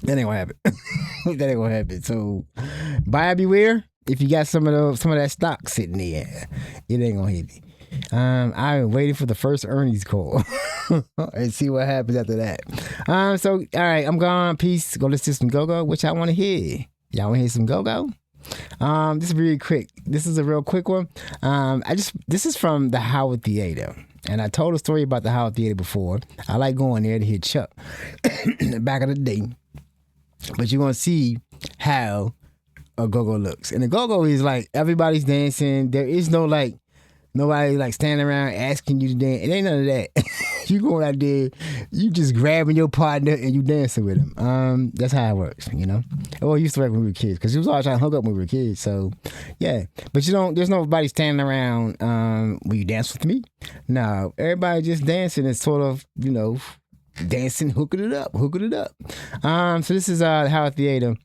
That ain't gonna happen. That ain't gonna happen. So buyer beware. If you got some of that stock sitting there, it ain't gonna hit me. I'm waiting for the first earnings call and see what happens after that. So all right, I'm gone. Peace. Go listen to some go-go, which I want to hear. Y'all want to hear some go-go? This is really quick. This is a real quick one. This is from the Howard Theater. And I told a story about the Howard Theater before. I like going there to hear Chuck back in the day. But you're going to see how a go-go looks. And a go-go is like everybody's dancing. There is no like nobody like standing around asking you to dance. It ain't none of that. You going out there, you just grabbing your partner and you dancing with him. That's how it works, you know. Well, it used to work when we were kids because he was always trying to hook up when we were kids. So, yeah. But there's nobody standing around, will you dance with me? No, everybody just dancing and sort of, you know, dancing, hooking it up. So this is the Howard Theater.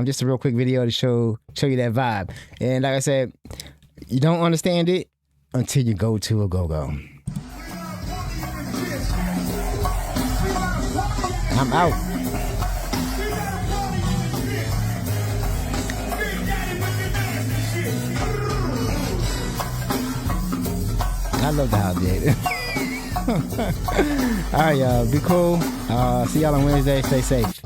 Just a real quick video to show you that vibe. And like I said, you don't understand it until you go to a go-go. I'm out. I love the Howard Theater. All right, y'all. Be cool. See y'all on Wednesday. Stay safe.